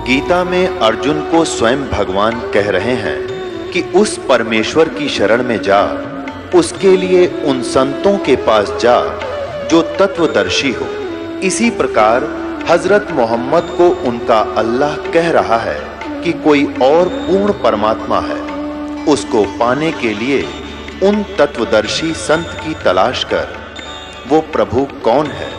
गीता में अर्जुन को स्वयं भगवान कह रहे हैं कि उस परमेश्वर की शरण में जा, उसके लिए उन संतों के पास जा जो तत्वदर्शी हो। इसी प्रकार हजरत मोहम्मद को उनका अल्लाह कह रहा है कि कोई और पूर्ण परमात्मा है। उसको पाने के लिए उन तत्वदर्शी संत की तलाश कर। वो प्रभु कौन है,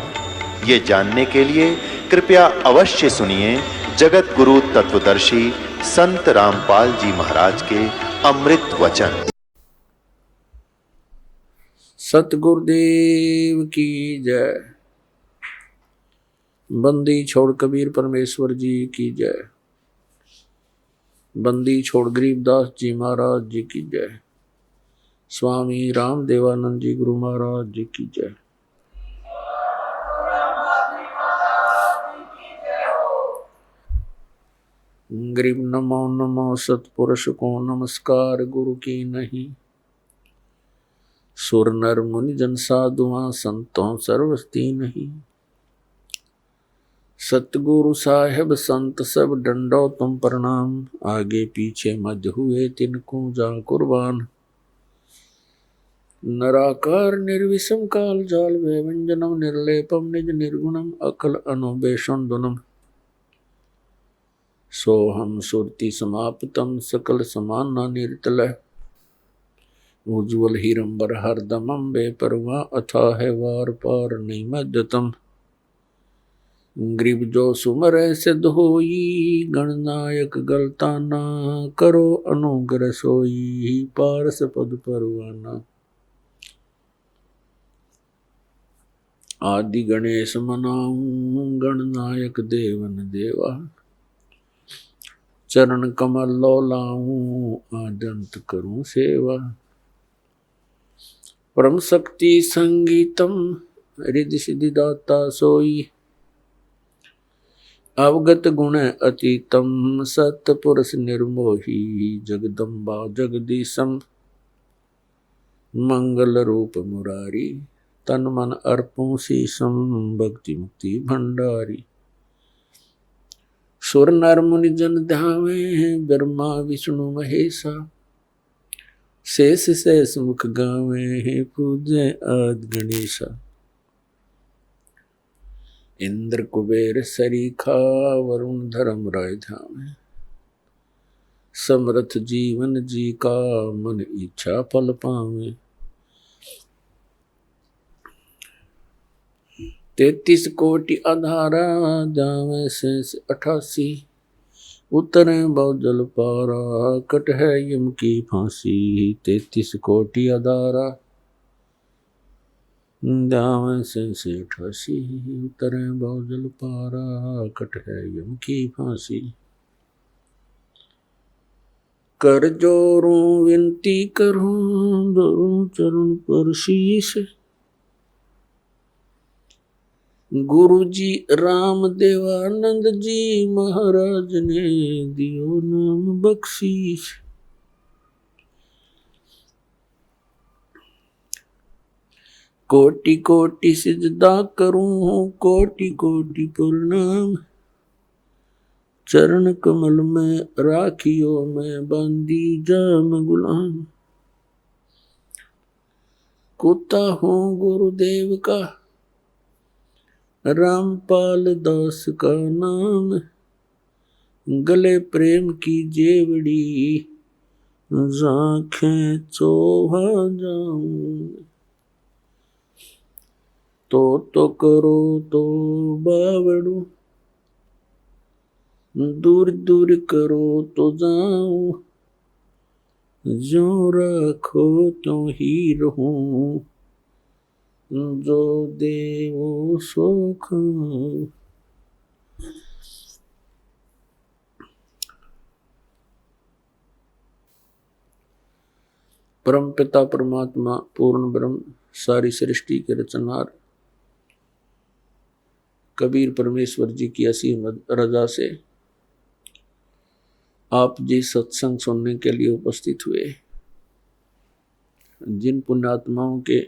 ये जानने के लिए कृपया अवश्य सुनिए जगत गुरु तत्वदर्शी संत रामपाल जी महाराज के अमृत वचन। सतगुरुदेव की जय। बंदी छोड़ कबीर परमेश्वर जी की जय। बंदी छोड़ गरीबदास जी महाराज जी की जय। स्वामी राम देवानंद जी गुरु महाराज जी की जय। गरीब नमो नमो सतपुरुष को नमस्कार गुरु की नहीं। सुर नर मुनि जन साधुआं संतों सर्वस्ती नहीं। सतगुरु साहेब संत सब डंडो तुम प्रणाम। आगे पीछे मध्य हुए तिनको जा कुर्बान। नराकार निर्विषम काल जाल व्यंजनम निर्लेपम निज निर्गुणम अकल अनुबेशम दुनम। सोहम सुरति समाप्तम सकल समाना निर्तल। उज्ज्वल हिरंबर हरदमम बेपरवा अथा है वार पार निमज्जतम। ग्रीब जो सुमर सिद्ध होई गणनायक गलताना। करो अनुग्रह सोई पारस पद परवाना। आदि गणेश मनाऊं गणनायक देवन देवा। चरण कमल लो लाऊं आदंत करूं सेवा। परम शक्ति संगीतम रिद्धि सिद्धि दाता सोई। अवगत गुण अतीतम सतपुरुष निर्मोही। जगदम्बा जगदीशम मंगल रूप मुरारी। तन मन अर्पों शीशम भक्ति मुक्ति भंडारी। सुर नर मुनि जन ध्यावे ब्रह्मा विष्णु महेशा। शेष शेष मुख गावे पूजे आदि गणेशा। इंद्र कुबेर सरीखा वरुण धर्म राय धामे। समरथ जीवन जी का मन इच्छा फल पावे। 33 कोटि आधारा जावे शेष 88। उतरे बहुजल पारा कट है यम की फांसी। 33 कोटि आधारा जावे शेष 88। उतरे बहुजल पारा कट है यम की फांसी। कर जोरूं विनती करूं धरूं चरण पर शीश। गुरु जी राम देवानंद जी महाराज ने दियो नाम बख्शीश। कोटि कोटि सिजदा करूं कोटि कोटि प्रणाम। चरण कमल में राखियो मैं बंदी जाम गुलाम। कुत्ता हूँ गुरुदेव का रामपाल दास का नाम। गले प्रेम की जेवड़ी आँखें चोहा जाऊं। तो करो तो बावड़ू दूर दूर करो तो जाऊं। जो रखो तो ही रहूं जो देवो सो खाऊं। परम पिता परमात्मा पूर्ण ब्रह्म सारी सृष्टि के रचनहार कबीर परमेश्वर जी की असीम रजा से आप जी सत्संग सुनने के लिए उपस्थित हुए। जिन पुण्यात्माओं के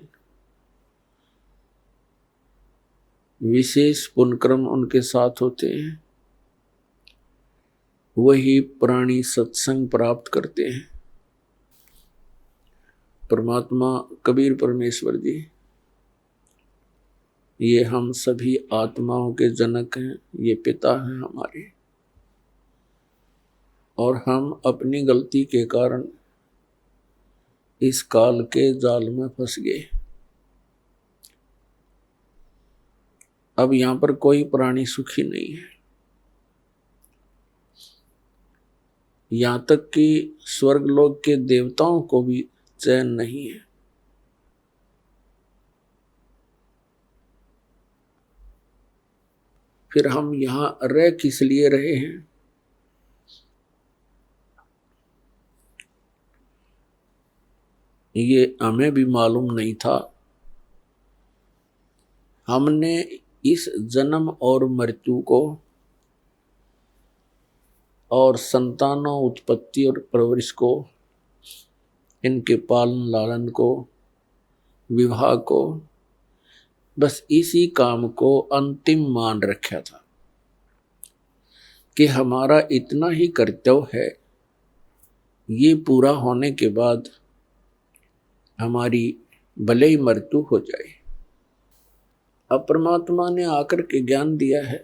विशेष पुण्यक्रम उनके साथ होते हैं, वही प्राणी सत्संग प्राप्त करते हैं। परमात्मा कबीर परमेश्वर जी ये हम सभी आत्माओं के जनक हैं, ये पिता हैं हमारे, और हम अपनी गलती के कारण इस काल के जाल में फंस गए। अब यहां पर कोई प्राणी सुखी नहीं है, यहां तक कि स्वर्गलोक के देवताओं को भी चैन नहीं है। फिर हम यहां रह किस लिए रहे हैं? ये हमें भी मालूम नहीं था। हमने इस जन्म और मृत्यु को और संतानों उत्पत्ति और परवरिश को, इनके पालन लालन को, विवाह को, बस इसी काम को अंतिम मान रखा था कि हमारा इतना ही कर्तव्य है, ये पूरा होने के बाद हमारी भले ही मृत्यु हो जाए। अब परमात्मा ने आकर के ज्ञान दिया है,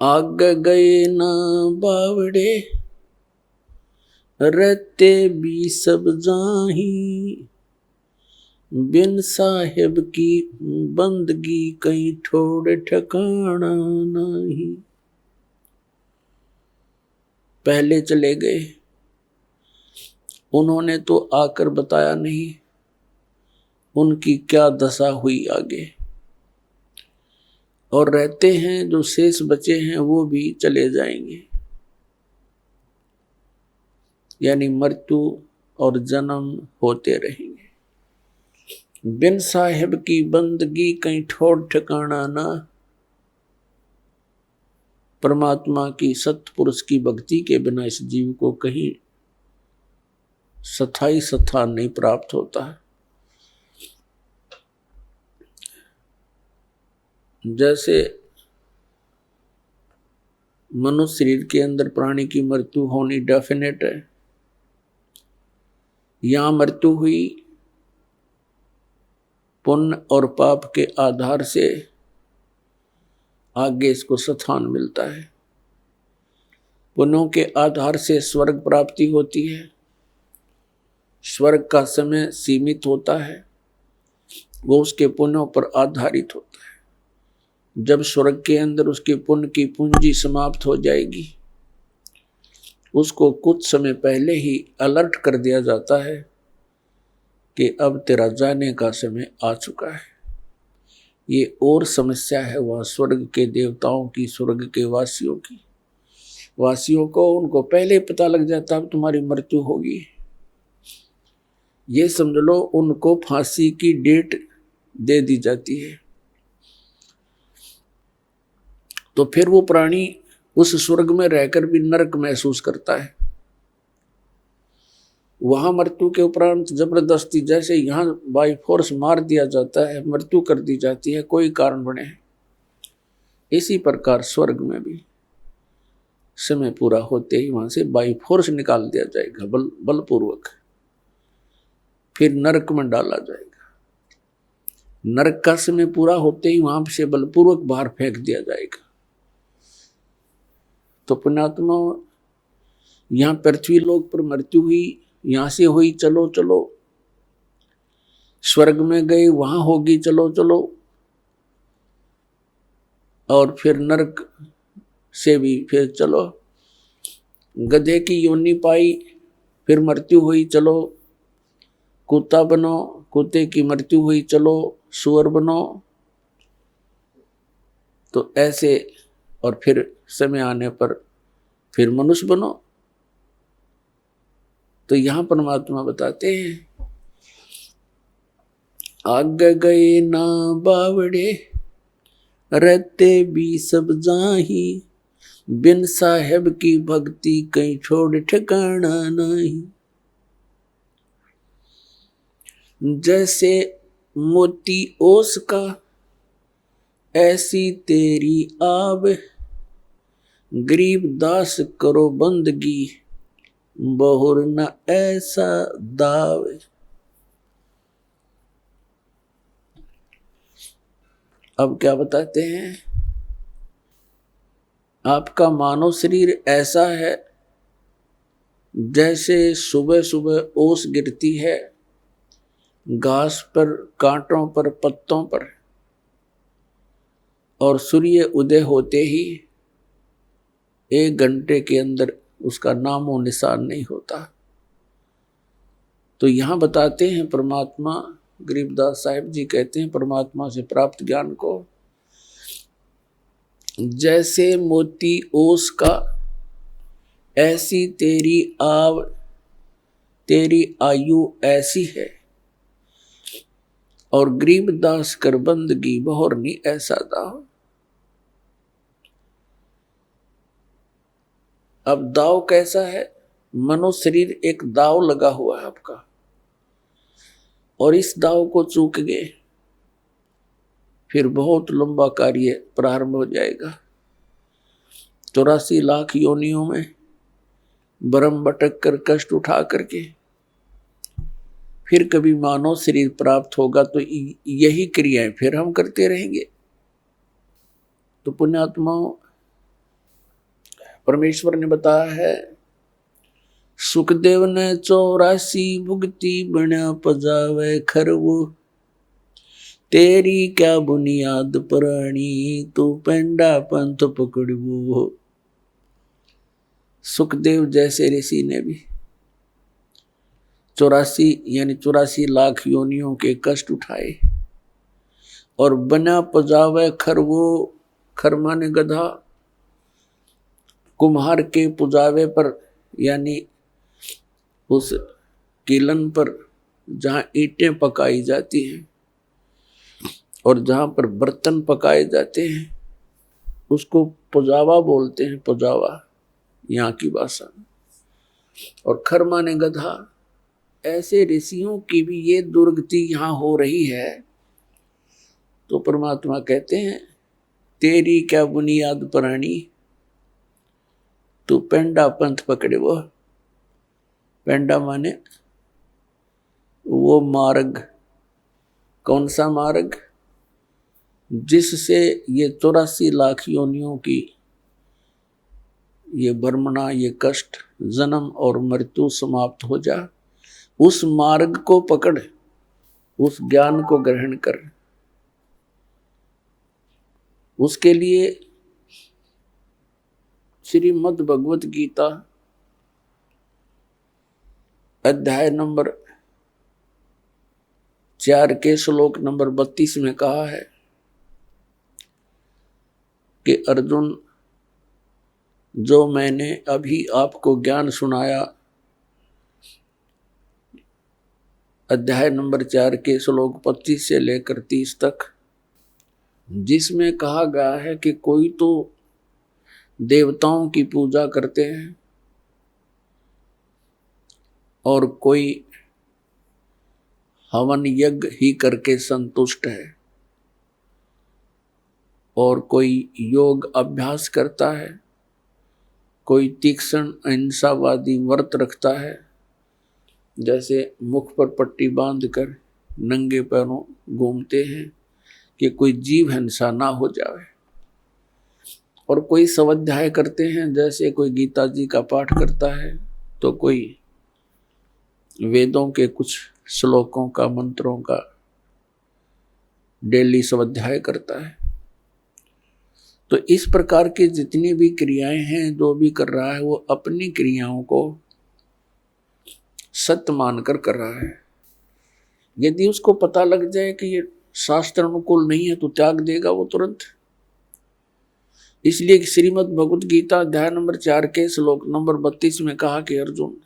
आग गए ना बावड़े रहते भी सब जाही, बिन साहेब की बंदगी कहीं ठोड़ ठिकाना नहीं। पहले चले गए, उन्होंने तो आकर बताया नहीं उनकी क्या दशा हुई आगे, और रहते हैं जो शेष बचे हैं वो भी चले जाएंगे, यानी मृत्यु और जन्म होते रहेंगे। बिन साहेब की बंदगी कहीं ठोड़ ठिकाना ना। परमात्मा की सत्पुरुष की भक्ति के बिना इस जीव को कहीं स्थायी स्थान नहीं प्राप्त होता है। जैसे मनुष्य शरीर के अंदर प्राणी की मृत्यु होनी डेफिनेट है, यहां मृत्यु हुई पुण्य और पाप के आधार से आगे इसको स्थान मिलता है। पुण्यों के आधार से स्वर्ग प्राप्ति होती है। स्वर्ग का समय सीमित होता है, वो उसके पुण्यों पर आधारित होता है। जब स्वर्ग के अंदर उसके पुण्य की पूंजी समाप्त हो जाएगी, उसको कुछ समय पहले ही अलर्ट कर दिया जाता है कि अब तेरा जाने का समय आ चुका है। ये और समस्या है वह स्वर्ग के देवताओं की, स्वर्ग के वासियों की। वासियों को उनको पहले पता लग जाता है अब तुम्हारी मृत्यु होगी। ये समझ लो उनको फांसी की डेट दे दी जाती है। तो फिर वो प्राणी उस स्वर्ग में रहकर भी नरक महसूस करता है। वहां मृत्यु के उपरांत जबरदस्ती जैसे यहाँ बाई फोर्स मार दिया जाता है, मृत्यु कर दी जाती है कोई कारण बने, इसी प्रकार स्वर्ग में भी समय पूरा होते ही वहां से बाई फोर्स निकाल दिया जाएगा, बलपूर्वक। फिर नरक में डाला जाएगा। नरक का समय पूरा होते ही वहां से बलपूर्वक बाहर फेंक दिया जाएगा। तो पुण्यात्मा, यहां पृथ्वी लोक पर मृत्यु हुई, यहां से हुई चलो चलो, स्वर्ग में गए वहां होगी चलो चलो, और फिर नरक से भी फिर चलो। गधे की योनि पाई, फिर मृत्यु हुई चलो, कुत्ता बनो, कुत्ते की मृत्यु हुई चलो, सुअर बनो। तो ऐसे, और फिर समय आने पर फिर मनुष्य बनो। तो यहां परमात्मा बताते हैं, आग गए ना बावड़े रहते भी सब जाही, बिन साहेब की भक्ति कहीं छोड़ ठिकाना नहीं। जैसे मोती ओस का ऐसी तेरी आब, गरीब दास करो बंदगी, बहुर न ऐसा दाव। अब क्या बताते हैं, आपका मानव शरीर ऐसा है जैसे सुबह सुबह ओस गिरती है घास पर, कांटों पर, पत्तों पर, और सूर्य उदय होते ही 1 घंटे के अंदर उसका नामो निशान नहीं होता। तो यहां बताते हैं परमात्मा, गरीबदास साहिब जी कहते हैं परमात्मा से प्राप्त ज्ञान को जैसे मोती ओस का, ऐसी तेरी आव, तेरी आयु ऐसी है, और गरीबदास कर बंदगी बहुरनी ऐसा दाव। अब दाव कैसा है, मनुष्य शरीर एक दाव लगा हुआ है आपका, और इस दाव को चूक गए फिर बहुत लंबा कार्य प्रारंभ हो जाएगा। 84 लाख योनियों में भ्रम भटक कर कष्ट उठा करके फिर कभी मानव शरीर प्राप्त होगा तो यही क्रियाएं फिर हम करते रहेंगे। तो पुण्यात्माओं, परमेश्वर ने बताया है, सुखदेव ने 84 भुगती बना पजावे खरवो, तेरी क्या बुनियाद पुरानी, तू पेंडा पंथ पकड़वो। सुखदेव जैसे ऋषि ने भी 84 लाख योनियों के कष्ट उठाए, और बना पजावे खरवो, खर माने गधा, कुम्हार के पुजावे पर यानी उस किलन पर जहां ईंटें पकाई जाती हैं और जहां पर बर्तन पकाए जाते हैं उसको पुजावा बोलते हैं, पुजावा यहाँ की भाषा। और खर माने गधा। ऐसे ऋषियों की भी ये दुर्गति यहाँ हो रही है। तो परमात्मा कहते हैं, तेरी क्या बुनियाद प्राणी, तू पेंडा पंथ पकड़े। वो पेंडा माने वो मार्ग, कौन सा मार्ग, जिससे ये 84 लाख योनियों की ये बर्मना, ये कष्ट, जन्म और मृत्यु समाप्त हो जा। उस मार्ग को पकड़, उस ज्ञान को ग्रहण कर। उसके लिए श्रीमद् भगवत गीता अध्याय नंबर 4 के श्लोक नंबर 32 में कहा है कि अर्जुन, जो मैंने अभी आपको ज्ञान सुनाया, अध्याय नंबर 4 के श्लोक 25 से लेकर 30 तक, जिसमें कहा गया है कि कोई तो देवताओं की पूजा करते हैं और कोई हवन यज्ञ ही करके संतुष्ट है, और कोई योग अभ्यास करता है, कोई तीक्ष्ण अहिंसावादी व्रत रखता है, जैसे मुख पर पट्टी बांधकर नंगे पैरों घूमते हैं कि कोई जीव हिंसा ना हो जाए, और कोई स्वाध्याय करते हैं, जैसे कोई गीता जी का पाठ करता है तो कोई वेदों के कुछ श्लोकों का, मंत्रों का डेली स्वाध्याय करता है। तो इस प्रकार की जितनी भी क्रियाएं हैं, जो भी कर रहा है वो अपनी क्रियाओं को सत्य मानकर कर रहा है। यदि उसको पता लग जाए कि ये शास्त्र अनुकूल नहीं है तो त्याग देगा वो तुरंत। इसलिए श्रीमद् भगवत गीता अध्याय नंबर 4 के श्लोक नंबर 32 में कहा कि अर्जुन,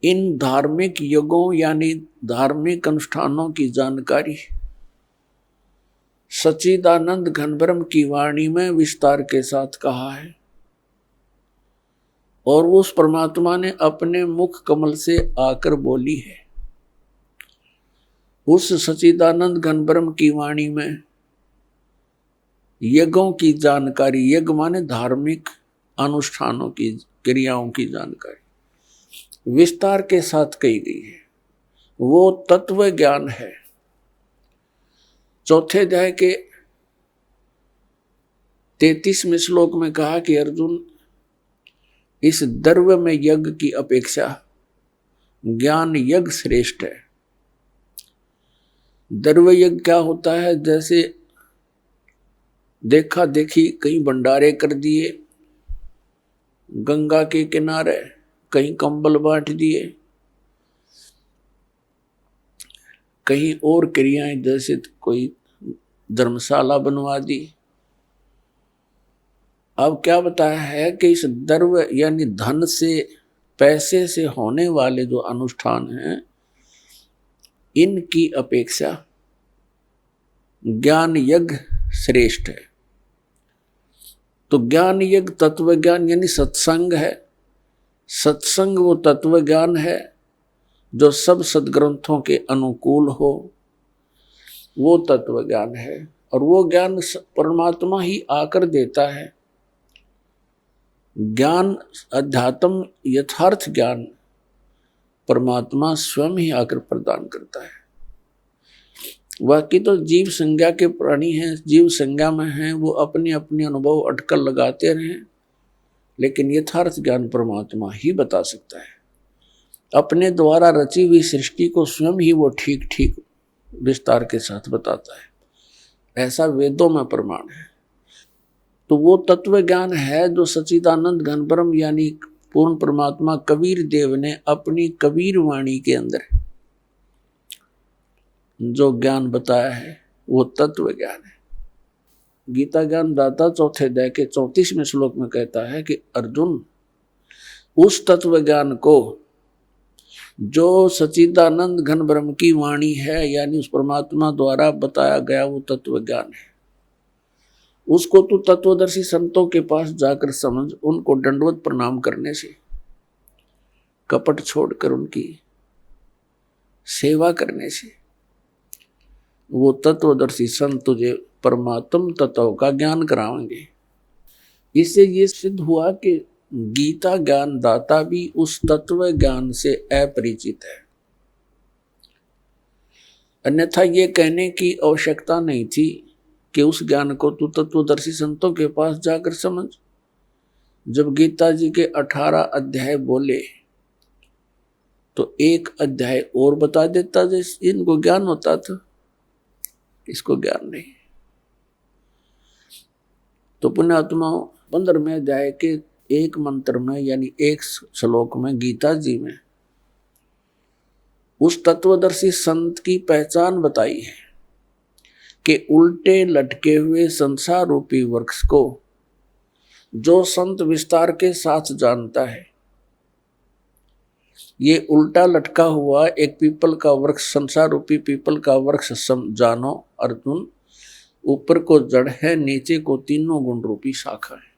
इन धार्मिक यज्ञों यानी धार्मिक अनुष्ठानों की जानकारी सच्चिदानंद घनब्रह्म की वाणी में विस्तार के साथ कहा है, और उस परमात्मा ने अपने मुख कमल से आकर बोली है। उस सच्चिदानंद घनब्रह्म की वाणी में यज्ञों की जानकारी, यज्ञ माने धार्मिक अनुष्ठानों की, क्रियाओं की जानकारी विस्तार के साथ कही गई है, वो तत्व ज्ञान है। चौथे अध्याय के 33वें श्लोक में कहा कि अर्जुन, इस द्रव्य में यज्ञ की अपेक्षा ज्ञान यज्ञ श्रेष्ठ है। द्रव्य यज्ञ क्या होता है? जैसे देखा देखी कहीं भंडारे कर दिए, गंगा के किनारे कहीं कंबल बांट दिए, कहीं और क्रियाएं जैसे कोई धर्मशाला बनवा दी। अब क्या बताया है कि इस द्रव्य यानी धन से, पैसे से होने वाले जो अनुष्ठान हैं, इनकी अपेक्षा ज्ञान यज्ञ श्रेष्ठ है। तो ज्ञान यज्ञ तत्व ज्ञान यानी सत्संग है। सत्संग वो तत्व ज्ञान है जो सब सदग्रंथों के अनुकूल हो, वो तत्व ज्ञान है। और वो ज्ञान परमात्मा ही आकर देता है। ज्ञान, अध्यात्म, यथार्थ ज्ञान परमात्मा स्वयं ही आकर प्रदान करता है। बाकी तो जीव संज्ञा के प्राणी हैं, जीव संज्ञा में हैं, वो अपने अपने अनुभव अटकल लगाते रहें, लेकिन यथार्थ ज्ञान परमात्मा ही बता सकता है। अपने द्वारा रची हुई सृष्टि को स्वयं ही वो ठीक ठीक विस्तार के साथ बताता है। ऐसा वेदों में प्रमाण है। तो वो तत्व ज्ञान है जो सच्चिदानंद घन ब्रह्म यानी पूर्ण परमात्मा कबीर देव ने अपनी कबीर वाणी के अंदर जो ज्ञान बताया है, वो तत्व ज्ञान है। गीता ज्ञान दाता चौथे अध्याय के 34वें श्लोक में कहता है कि अर्जुन, उस तत्व ज्ञान को जो सच्चिदानंद घन ब्रह्म की वाणी है, यानी उस परमात्मा द्वारा बताया गया वो तत्व ज्ञान है, उसको तू तत्वदर्शी संतों के पास जाकर समझ। उनको दंडवत प्रणाम करने से, कपट छोड़कर उनकी सेवा करने से वो तत्वदर्शी संत तुझे परमात्म तत्व का ज्ञान कराएंगे। इससे ये सिद्ध हुआ कि गीता ज्ञान दाता भी उस तत्व ज्ञान से अपरिचित है। अन्यथा ये कहने की आवश्यकता नहीं थी कि उस ज्ञान को तू तत्वदर्शी संतों के पास जाकर समझ। जब गीता जी के 18 अध्याय बोले तो एक अध्याय और बता देता, जैसे इनको ज्ञान होता था, इसको ज्ञान नहीं। तो पुण्यात्माओं, 15वें अध्याय के एक मंत्र में यानी एक श्लोक में गीता जी में उस तत्वदर्शी संत की पहचान बताई है कि उल्टे लटके हुए संसार रूपी वृक्ष को जो संत विस्तार के साथ जानता है, ये उल्टा लटका हुआ एक पीपल का वृक्ष, संसार रूपी पीपल का वृक्ष जानो अर्जुन, ऊपर को जड़ है, नीचे को तीनों गुण रूपी शाखा है।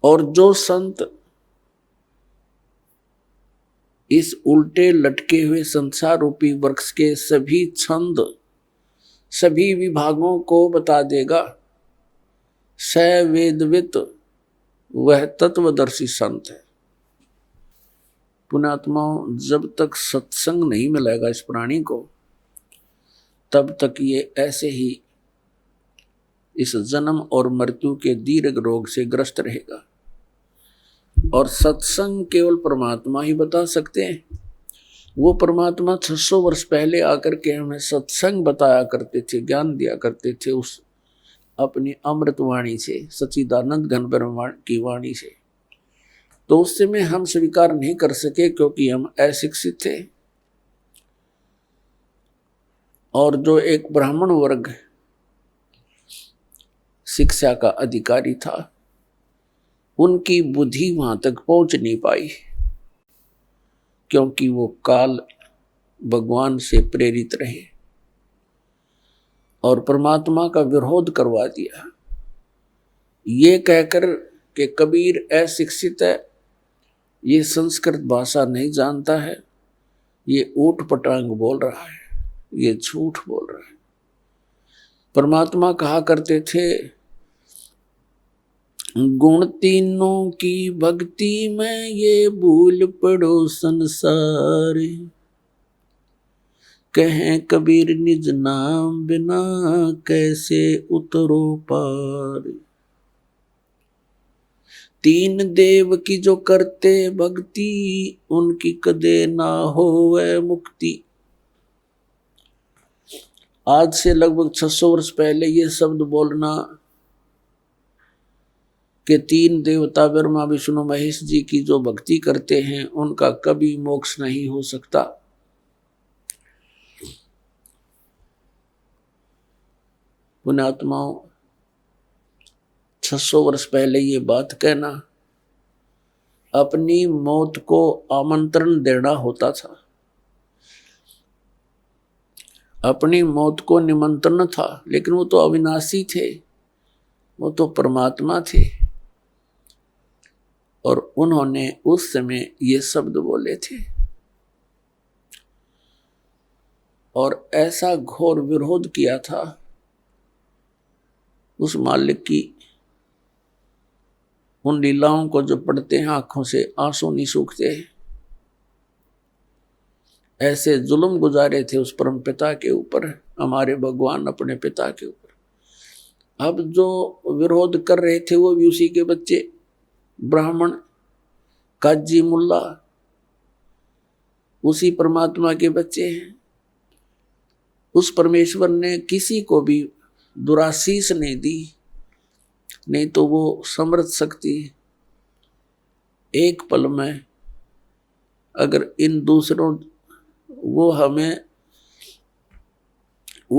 और जो संत इस उल्टे लटके हुए संसार रूपी वृक्ष के सभी छंद, सभी विभागों को बता देगा, स वेदवित, वह तत्वदर्शी संत है। पुण्यात्माओं, जब तक सत्संग नहीं मिलेगा इस प्राणी को, तब तक ये ऐसे ही इस जन्म और मृत्यु के दीर्घ रोग से ग्रस्त रहेगा। और सत्संग केवल परमात्मा ही बता सकते हैं। वो परमात्मा 600 वर्ष पहले आकर के हमें सत्संग बताया करते थे, ज्ञान दिया करते थे उस अपनी अमृत वाणी से, सच्चिदानंद घन ब्रह्म की वाणी से। तो उस समय हम स्वीकार नहीं कर सके क्योंकि हम अशिक्षित थे। और जो एक ब्राह्मण वर्ग शिक्षा का अधिकारी था, उनकी बुद्धि वहां तक पहुंच नहीं पाई क्योंकि वो काल भगवान से प्रेरित रहे और परमात्मा का विरोध करवा दिया, ये कहकर कि कबीर अशिक्षित है, ये संस्कृत भाषा नहीं जानता है, ये ऊट पटांग बोल रहा है, ये झूठ बोल रहा है। परमात्मा कहा करते थे, गुण तीनों की भक्ति में ये भूल पड़ो संसार, कहें कबीर निज नाम बिना कैसे उतरो पार। तीन देव की जो करते भक्ति, उनकी कदे ना होवे मुक्ति। आज से लगभग 600 वर्ष पहले ये शब्द बोलना कि तीन देवता ब्रह्मा विष्णु महेश जी की जो भक्ति करते हैं उनका कभी मोक्ष नहीं हो सकता। पुण्यात्माओं, 600 वर्ष पहले ये बात कहना अपनी मौत को आमंत्रण देना होता था, अपनी मौत को निमंत्रण था। लेकिन वो तो अविनाशी थे, वो तो परमात्मा थे, और उन्होंने उस समय ये शब्द बोले थे। और ऐसा घोर विरोध किया था उस मालिक की। उन लीलाओं को जो पढ़ते हैं आंखों से आंसू नहीं सूखते। ऐसे जुल्म गुजारे थे उस परम पिता के ऊपर, हमारे भगवान अपने पिता के ऊपर। अब जो विरोध कर रहे थे वो भी उसी के बच्चे, ब्राह्मण, काजी, मुल्ला, उसी परमात्मा के बच्चे हैं। उस परमेश्वर ने किसी को भी दुराशीष नहीं दी, नहीं तो वो समर्थ शक्ति एक पल में अगर इन दूसरों वो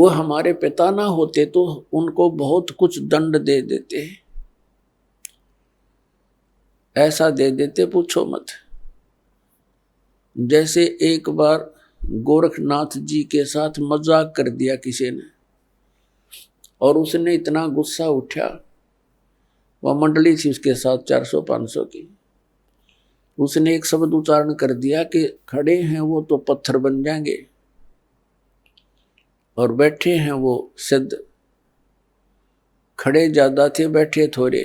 हमारे पिता ना होते तो उनको बहुत कुछ दंड दे देते, ऐसा दे देते पूछो मत। जैसे एक बार गोरखनाथ जी के साथ मजाक कर दिया किसी ने, और उसने इतना गुस्सा उठा, वह मंडली थी उसके साथ 400-500 की, उसने एक शब्द उच्चारण कर दिया कि खड़े हैं वो तो पत्थर बन जाएंगे और बैठे हैं वो सिद्ध। खड़े ज्यादा थे, बैठे थोड़े,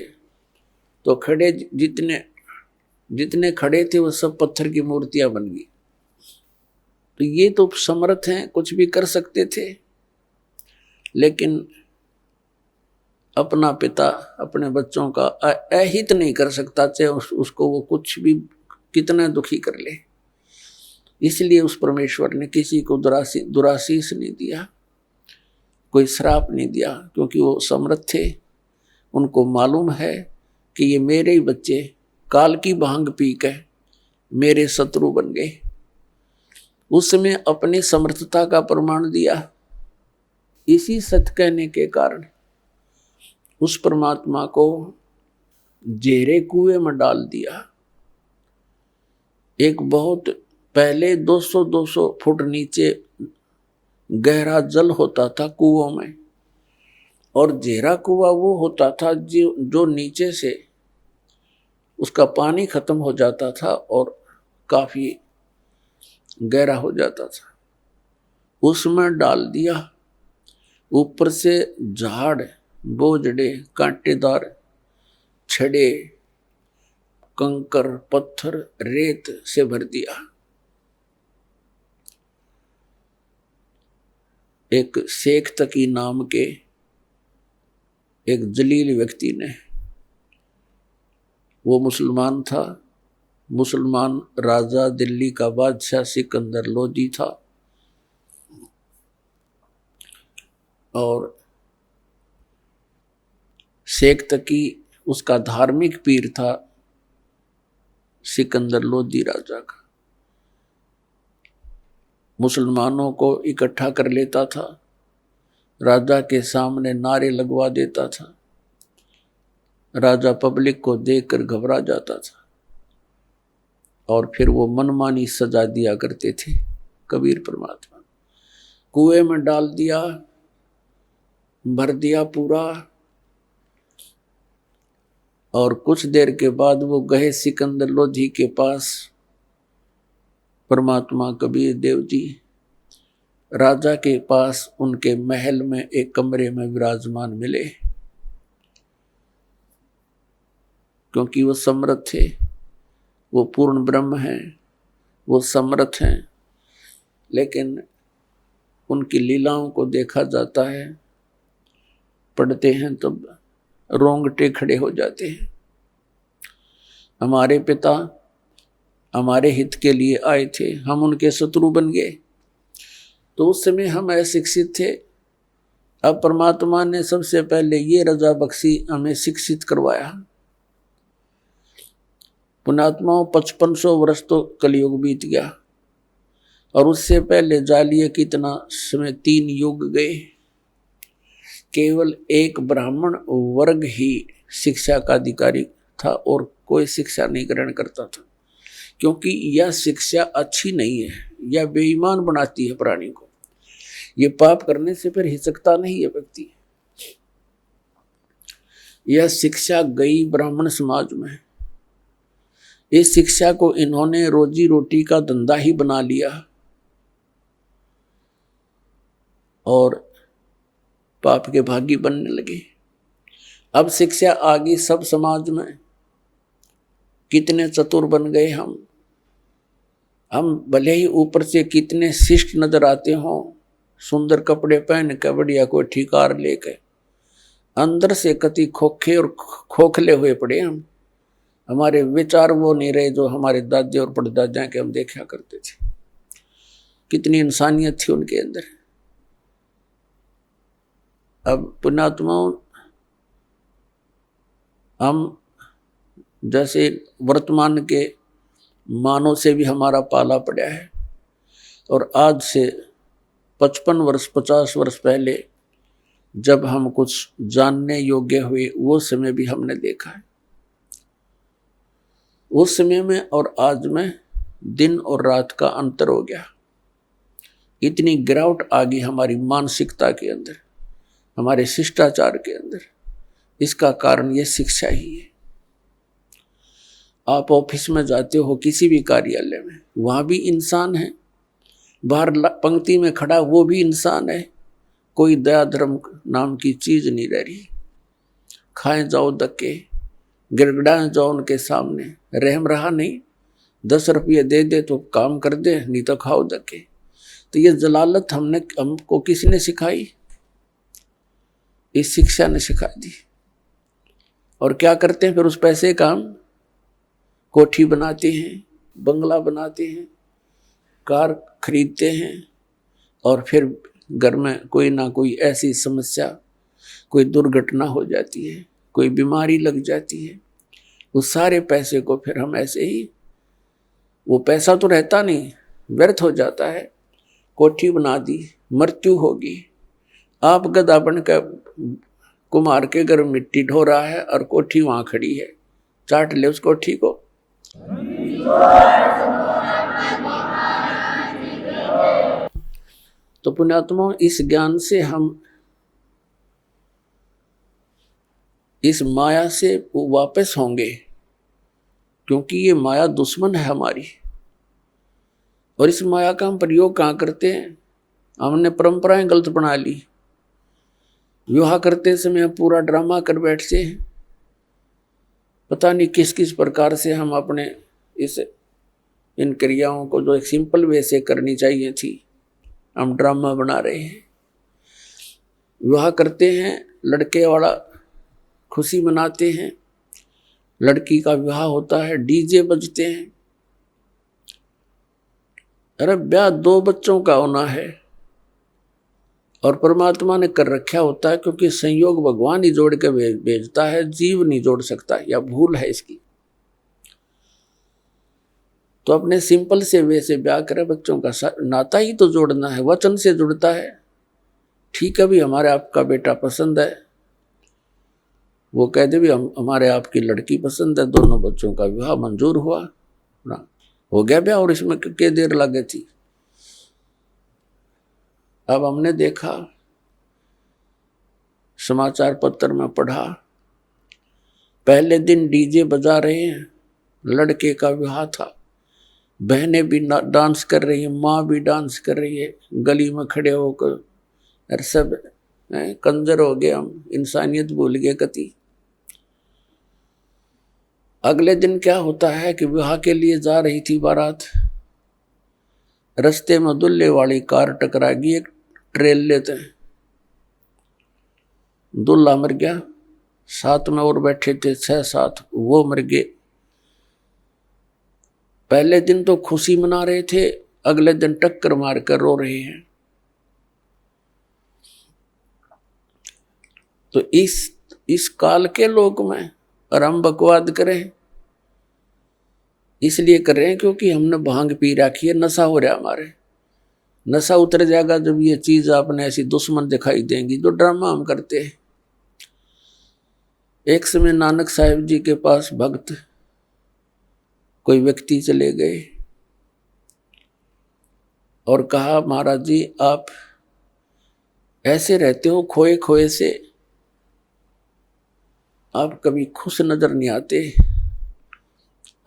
तो खड़े जितने खड़े थे वो सब पत्थर की मूर्तियां बन गई। तो ये तो समर्थ हैं, कुछ भी कर सकते थे, लेकिन अपना पिता अपने बच्चों का अहित नहीं कर सकता, चाहे उसको वो कुछ भी कितना दुखी कर ले। इसलिए उस परमेश्वर ने किसी को दुराशीष नहीं दिया, कोई श्राप नहीं दिया, क्योंकि वो समर्थ थे। उनको मालूम है कि ये मेरे ही बच्चे काल की भांग पी के मेरे शत्रु बन गए। उसमें अपनी समर्थता का प्रमाण दिया। इसी सत्य कहने के कारण उस परमात्मा को जेरे कुएं में डाल दिया। एक बहुत पहले 200-200 फुट नीचे गहरा जल होता था कुओं में, और जेरा कुआ वो होता था जो नीचे से उसका पानी खत्म हो जाता था और काफी गहरा हो जाता था। उसमें डाल दिया। ऊपर से झाड़, बोझड़े, कांटेदार छड़े, कंकर, पत्थर, रेत से भर दिया। एक शेख तकी नाम के एक जलील व्यक्ति ने, वो मुसलमान था, मुसलमान राजा, दिल्ली का बादशाह सिकंदर लोदी था, और शेख तकी उसका धार्मिक पीर था सिकंदर लोदी राजा का। मुसलमानों को इकट्ठा कर लेता था, राजा के सामने नारे लगवा देता था, राजा पब्लिक को देखकर घबरा जाता था, और फिर वो मनमानी सजा दिया करते थे। कबीर परमात्मा कुएं में डाल दिया, भर दिया पूरा, और कुछ देर के बाद वो गए सिकंदर लोधी के पास। परमात्मा कबीर देव जी राजा के पास उनके महल में एक कमरे में विराजमान मिले, क्योंकि वो समर्थ थे, वो पूर्ण ब्रह्म हैं, वो समर्थ हैं। लेकिन उनकी लीलाओं को देखा जाता है, पढ़ते हैं तो रोंगटे खड़े हो जाते हैं। हमारे पिता हमारे हित के लिए आए थे, हम उनके शत्रु बन गए। तो उस समय हम अशिक्षित थे। अब परमात्मा ने सबसे पहले ये रजा बख्शी, हमें शिक्षित करवाया। पुण्यात्माओं 5500 वर्ष तो कलयुग बीत गया, और उससे पहले जालिए कितना समय 3 युग गए। केवल एक ब्राह्मण वर्ग ही शिक्षा का अधिकारी था और कोई शिक्षा नहीं ग्रहण करता था, क्योंकि यह शिक्षा अच्छी नहीं है, यह बेईमान बनाती है प्राणी को। ये पाप करने से फिर हिचकता नहीं है व्यक्ति। यह शिक्षा गई ब्राह्मण समाज में। इस शिक्षा को इन्होंने रोजी रोटी का धंधा ही बना लिया और पाप के भागी बनने लगे। अब शिक्षा आ गई सब समाज में। कितने चतुर बन गए हम भले ही ऊपर से कितने शिष्ट नजर आते हों, सुंदर कपड़े पहन के, बढ़िया कोई ठिकार लेके, अंदर से कति खोखे और खोखले हुए पड़े हम। हमारे विचार वो नहीं रहे जो हमारे दादे और परदादा के हम देखा करते थे। कितनी इंसानियत थी उनके अंदर। अब पुण्यात्माओं, हम जैसे वर्तमान के मानव से भी हमारा पाला पड़ा है, और आज से 55 वर्ष 50 वर्ष पहले जब हम कुछ जानने योग्य हुए, वो समय भी हमने देखा है। उस समय में और आज में दिन और रात का अंतर हो गया। इतनी गिरावट आ गई हमारी मानसिकता के अंदर, हमारे शिष्टाचार के अंदर। इसका कारण ये शिक्षा ही है। आप ऑफिस में जाते हो, किसी भी कार्यालय में, वहां भी इंसान है। बाहर पंक्ति में खड़ा वो भी इंसान है। कोई दया धर्म नाम की चीज नहीं रह रही। खाएं जाओ धक्के, गिड़गिड़ाएं जाओ उनके सामने, रहम रहा नहीं। 10 रुपये दे दे तो काम कर दे, नहीं तो खाओ धक्के। तो ये जलालत हमको किसने सिखाई? इस शिक्षा ने सिखा दी। और क्या करते हैं फिर उस पैसे का? हम कोठी बनाते हैं, बंगला बनाते हैं, कार खरीदते हैं, और फिर घर में कोई ना कोई ऐसी समस्या, कोई दुर्घटना हो जाती है, कोई बीमारी लग जाती है। उस सारे पैसे को फिर हम ऐसे ही, वो पैसा तो रहता नहीं, व्यर्थ हो जाता है। कोठी बना दी, मृत्यु होगी। आप गधा बनकर कुम्हार के घर मिट्टी ढो रहा है और कोठी वहां खड़ी है, चाट ले उस कोठी को। तो पुण्यात्मा, इस ज्ञान से हम इस माया से वापस होंगे, क्योंकि ये माया दुश्मन है हमारी। और इस माया का हम प्रयोग कहाँ करते हैं? हमने परंपराएं गलत बना ली। विवाह करते समय पूरा ड्रामा कर बैठते हैं। पता नहीं किस किस प्रकार से हम अपने इन क्रियाओं को जो एक सिंपल वे से करनी चाहिए थी, हम ड्रामा बना रहे हैं। विवाह करते हैं, लड़के वाला खुशी मनाते हैं, लड़की का विवाह होता है, डीजे बजते हैं। अरे ब्याह 2 बच्चों का होना है, और परमात्मा ने कर रखा होता है, क्योंकि संयोग भगवान ही जोड़ के भेजता है, जीव नहीं जोड़ सकता, या भूल है इसकी। तो अपने सिंपल से वे से ब्याह करें। बच्चों का नाता ही तो जोड़ना है, वचन से जुड़ता है। ठीक है भी, हमारे आपका बेटा पसंद है, वो कह दे भी हमारे आपकी लड़की पसंद है, दोनों बच्चों का विवाह मंजूर हुआ ना, हो गया ब्याह। और इसमें क्या देर लगे थी? अब हमने देखा, समाचार पत्र में पढ़ा, पहले दिन डीजे बजा रहे हैं, लड़के का विवाह था, बहनें भी डांस कर रही हैं, माँ भी डांस कर रही है गली में खड़े होकर, और सब कंजर हो गए हम, इंसानियत भूल गए कति। अगले दिन क्या होता है कि विवाह के लिए जा रही थी बारात, रास्ते में दुल्हे वाली कार टकरा गई एक ट्रेल लेते हैं, दूल्हा मर गया, साथ में और बैठे थे 6-7 वो मर गए। पहले दिन तो खुशी मना रहे थे, अगले दिन टक्कर मार कर रो रहे हैं। तो इस काल के लोक में और हम बकवाद करें, इसलिए कर रहे हैं क्योंकि हमने भांग पी रखी है, नशा हो रहा हमारे। नशा उतर जाएगा जब ये चीज आपने ऐसी दुश्मन दिखाई देंगी, जो ड्रामा हम करते हैं। एक समय नानक साहिब जी के पास भक्त कोई व्यक्ति चले गए और कहा, महाराज जी आप ऐसे रहते हो खोए खोए से, आप कभी खुश नजर नहीं आते,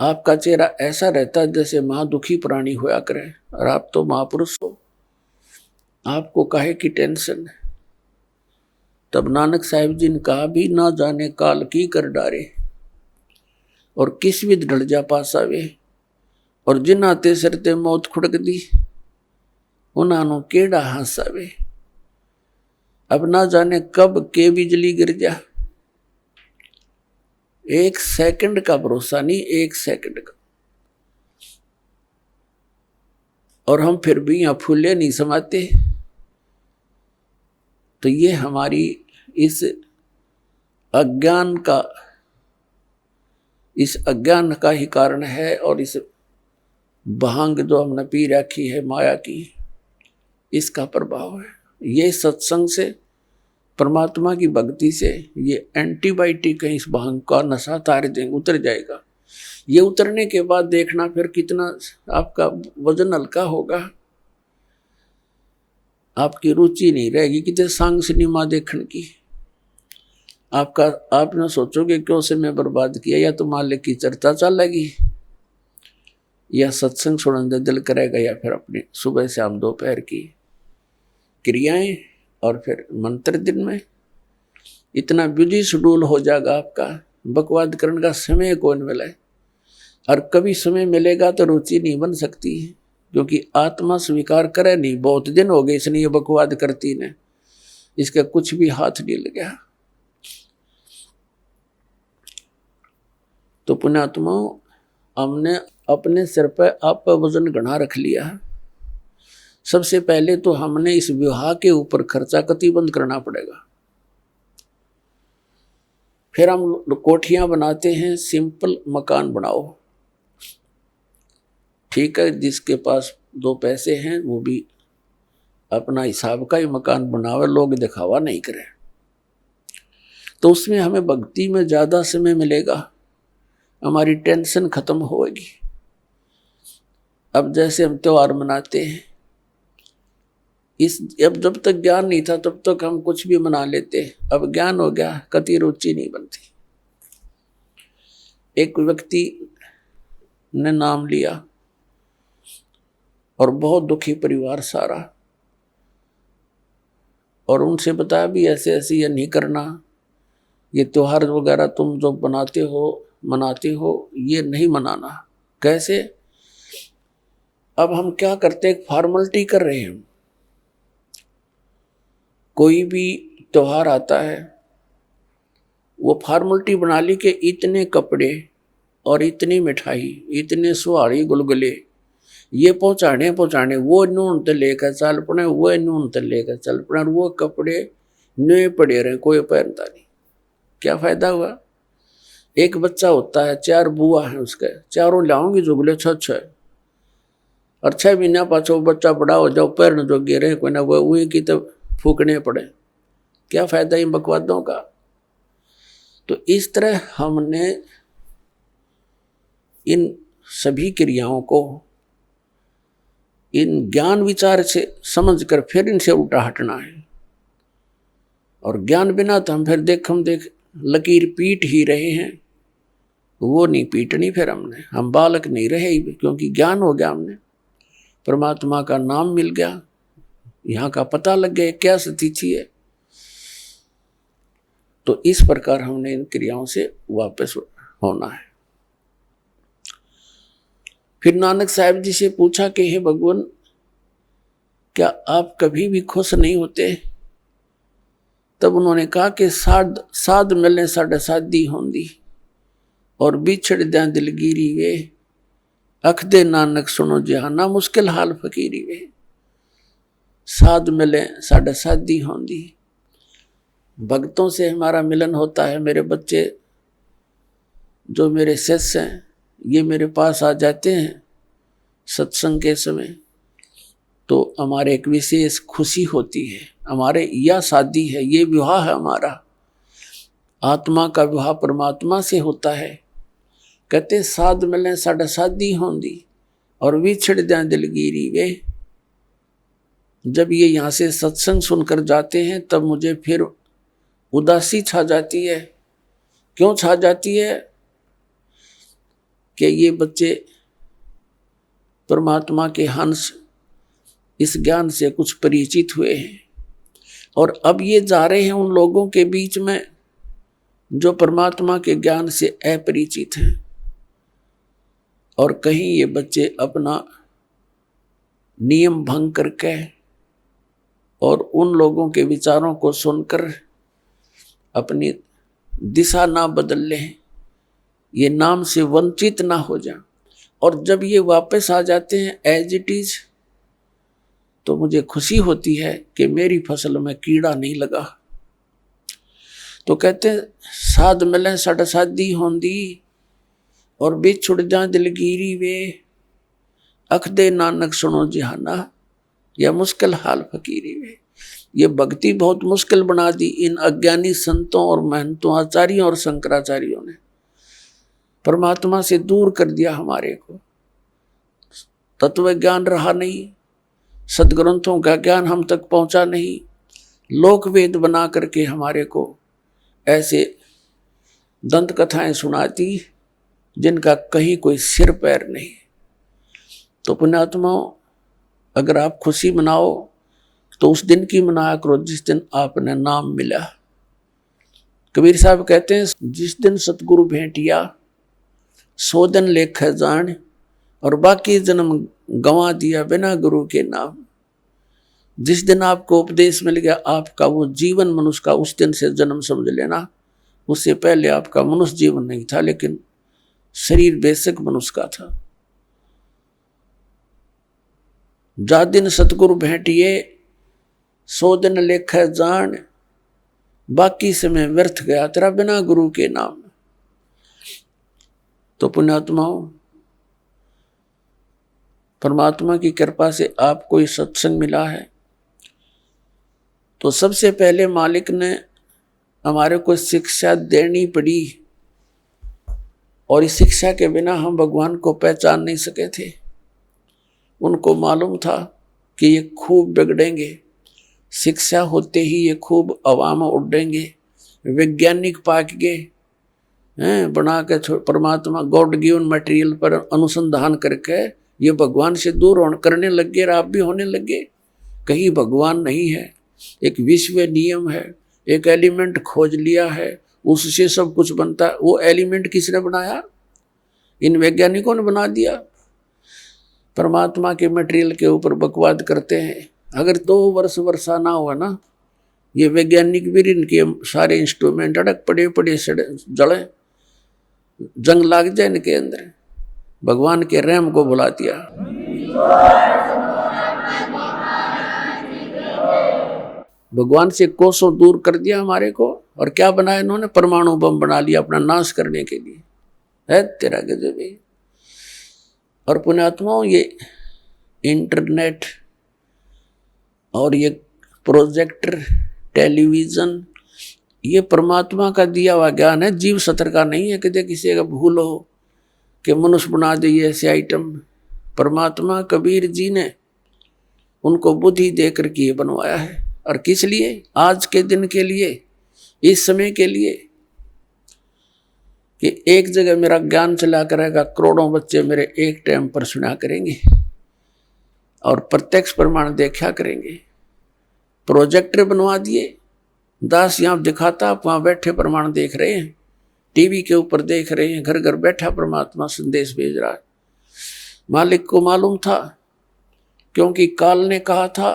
आपका चेहरा ऐसा रहता है जैसे महादुखी प्राणी होया करे, और आप तो महापुरुष हो, आपको काहे की टेंशन। तब नानक साहिब जी ने कहा, भी ना जाने काल की कर डारे, और किस विध ढल जा पास आवे, और जिन आते सरते मौत खुड़क दी, उन्होंने केड़ा हंसावे। अब ना जाने कब के बिजली गिर जा, एक सेकंड का भरोसा नहीं, एक सेकंड का। और हम फिर भी यहां फूले नहीं समाते। तो ये हमारी इस अज्ञान का ही कारण है, और इस भांग जो हमने पी रखी है माया की, इसका प्रभाव है। ये सत्संग से, परमात्मा की भक्ति से, ये एंटीबायोटिक है, इस भांग का नशा तार देंगे, उतर जाएगा। ये उतरने के बाद देखना फिर कितना आपका वजन हल्का होगा, आपकी रुचि नहीं रहेगी कितने सांग सिनेमा देखने की। आपने सोचोगे क्यों समय बर्बाद किया, या तो मालिक की चर्चा चलेगी, या सत्संग सुनने दिल करेगा, या फिर अपनी सुबह शाम दोपहर की क्रियाएं, और फिर मंत्र दिन में। इतना बिजी शेड्यूल हो जाएगा आपका, बकवाद करने का समय कौन मिले। और कभी समय मिलेगा तो रुचि नहीं बन सकती है, क्योंकि आत्मा स्वीकार करे नहीं, बहुत दिन हो गए इसने ये बकवाद करती ने, इसका कुछ भी हाथ नहीं लगा। तो पुण्यात्माओं, हमने अपने सिर पर आप पर वजन घना रख लिया है। सबसे पहले तो हमने इस विवाह के ऊपर खर्चा कति बंद करना पड़ेगा। फिर हम कोठियां बनाते हैं, सिंपल मकान बनाओ, ठीक है, जिसके पास 2 पैसे हैं वो भी अपना हिसाब का ही मकान बनावे, लोग दिखावा नहीं करे। तो उसमें हमें भक्ति में ज्यादा समय मिलेगा, हमारी टेंशन खत्म होगी। अब जैसे हम त्योहार मनाते हैं, अब जब तक ज्ञान नहीं था तब तक हम कुछ भी मना लेते, अब ज्ञान हो गया, कति रुचि नहीं बनती। एक व्यक्ति ने नाम लिया और बहुत दुखी परिवार सारा, और उनसे बताया भी ऐसे ऐसे ये नहीं करना, ये त्योहार वगैरह तुम जो बनाते हो मनाते हो, ये नहीं मनाना। कैसे? अब हम क्या करते, एक फॉर्मेलिटी कर रहे हैं। कोई भी त्योहार आता है, वो फॉर्मेलिटी बना ली कि इतने कपड़े और इतनी मिठाई, इतने सुहाड़ी गुलगुले, ये पहुंचाने, वो नून ते लेकर चल पड़े, वो नून ते लेकर चल पड़े, और वो कपड़े नए पड़े रहे, कोई पहनता नहीं। क्या फायदा हुआ? एक बच्चा होता है, 4 बुआ है उसके, चारों लाऊंगी जुगले 6 और 6 महीना पाछो बच्चा बड़ा हो जाओ, पैर जो गिरे कोई ना वो वही की तो फूकने पड़े। क्या फायदा इन बकवादों का? तो इस तरह हमने इन सभी क्रियाओं को इन ज्ञान विचार से समझकर फिर इनसे उल्टा हटना है। और ज्ञान बिना तो हम फिर देख लकीर पीट ही रहे हैं, वो नहीं पीटनी फिर हमने, हम बालक नहीं रहे ही, क्योंकि ज्ञान हो गया, हमने परमात्मा का नाम मिल गया, यहाँ का पता लग गया क्या स्थिति है। तो इस प्रकार हमने इन क्रियाओं से वापस होना है। फिर नानक साहब जी से पूछा कि हे भगवान, क्या आप कभी भी खुश नहीं होते? तब उन्होंने कहा कि साध मिलने साढ़े साधी होंदी और बिछड़ दें दिलगिरी वे, अख दे नानक सुनो जहाना मुश्किल हाल फकीरी वे। साध मिले साढ़े साधी होंदी, भक्तों से हमारा मिलन होता है। मेरे बच्चे जो मेरे शिष्य हैं ये मेरे पास आ जाते हैं सत्संग के समय, तो हमारे एक विशेष खुशी होती है। हमारे यह शादी है, ये विवाह है हमारा, आत्मा का विवाह परमात्मा से होता है। कहते साध मिले साढ़े साधी होंदी और विछड़ जाए दिलगिरी वे। जब ये यहाँ से सत्संग सुनकर जाते हैं तब मुझे फिर उदासी छा जाती है। क्यों छा जाती है? कि ये बच्चे परमात्मा के हंस इस ज्ञान से कुछ परिचित हुए हैं और अब ये जा रहे हैं उन लोगों के बीच में जो परमात्मा के ज्ञान से अपरिचित हैं, और कहीं ये बच्चे अपना नियम भंग करके और उन लोगों के विचारों को सुनकर अपनी दिशा ना बदल लें, ये नाम से वंचित ना हो जाए। और जब ये वापस आ जाते हैं एज इट इज, तो मुझे खुशी होती है कि मेरी फसल में कीड़ा नहीं लगा। तो कहते हैं साध मिले साढ़े साधी होंदी और बिछुड़ जा दिलगिरी वे, अख दे नानक सुनो जहाना या मुश्किल हाल फकीरी वे। ये भक्ति बहुत मुश्किल बना दी इन अज्ञानी संतों और महंतों, आचार्यों और शंकराचार्यों ने। परमात्मा से दूर कर दिया हमारे को, तत्व ज्ञान रहा नहीं, सदग्रंथों का ज्ञान हम तक पहुंचा नहीं, लोक वेद बना करके हमारे को ऐसे दंत कथाएं सुनाती जिनका कहीं कोई सिर पैर नहीं। तो पुण्यात्माओं, अगर आप खुशी मनाओ तो उस दिन की मनाया करो जिस दिन आपने नाम मिला। कबीर साहब कहते हैं जिस दिन सतगुरु भेंटिया सो दिन लेख जान, और बाकी जन्म गंवा दिया बिना गुरु के नाम। जिस दिन आपको उपदेश मिल गया आपका वो जीवन मनुष्य का, उस दिन से जन्म समझ लेना। उससे पहले आपका मनुष्य जीवन नहीं था, लेकिन शरीर बेशक मनुष्य का था। जा दिन सतगुरु भेंटिए सो दिन लेख जान, बाकी समय व्यर्थ गया तेरा बिना गुरु के नाम। तो पुण्यात्माओं, परमात्मा की कृपा से आपको ये सत्संग मिला है, तो सबसे पहले मालिक ने हमारे को शिक्षा देनी पड़ी, और इस शिक्षा के बिना हम भगवान को पहचान नहीं सके थे। उनको मालूम था कि ये खूब बिगड़ेंगे, शिक्षा होते ही ये खूब अवाम उड़ेंगे, वैज्ञानिक पाक गए हैं बना के परमात्मा गॉड गिवन मटेरियल पर अनुसंधान करके ये भगवान से दूर करने लग गए, और आप भी होने लगे। कहीं भगवान नहीं है, एक विश्व नियम है, एक एलिमेंट खोज लिया है, उससे सब कुछ बनता है। वो एलिमेंट किसने बनाया? इन वैज्ञानिकों ने बना दिया। परमात्मा के मटेरियल के ऊपर बकवाद करते हैं। अगर 2 वर्ष वर्षा ना हुआ ना, ये वैज्ञानिक भी इनके सारे इंस्ट्रूमेंट अड़क पड़े जड़े, जंग लाग जाए इनके अंदर। भगवान के रहम को भुला दिया। भगवान से कोसों दूर कर दिया हमारे को, और क्या बनाया इन्होंने? परमाणु बम बना लिया अपना नाश करने के लिए। है तेरा गजब है। और पुण्यात्माओं, ये इंटरनेट और ये प्रोजेक्टर, टेलीविजन, ये परमात्मा का दिया हुआ ज्ञान है, जीव सत्र का नहीं है। कि किसी का भूल हो कि मनुष्य बना दिए ऐसे आइटम। परमात्मा कबीर जी ने उनको बुद्धि देकर के बनवाया है। और किस लिए? आज के दिन के लिए, इस समय के लिए। कि एक जगह मेरा ज्ञान चला करेगा, करोड़ों बच्चे मेरे एक टाइम पर सुना करेंगे और प्रत्यक्ष प्रमाण देखा करेंगे। प्रोजेक्टर बनवा दिए, दास यहां दिखाता, आप वहां बैठे प्रमाण देख रहे हैं, टीवी के ऊपर देख रहे हैं, घर घर बैठा परमात्मा संदेश भेज रहा है। मालिक को मालूम था, क्योंकि काल ने कहा था,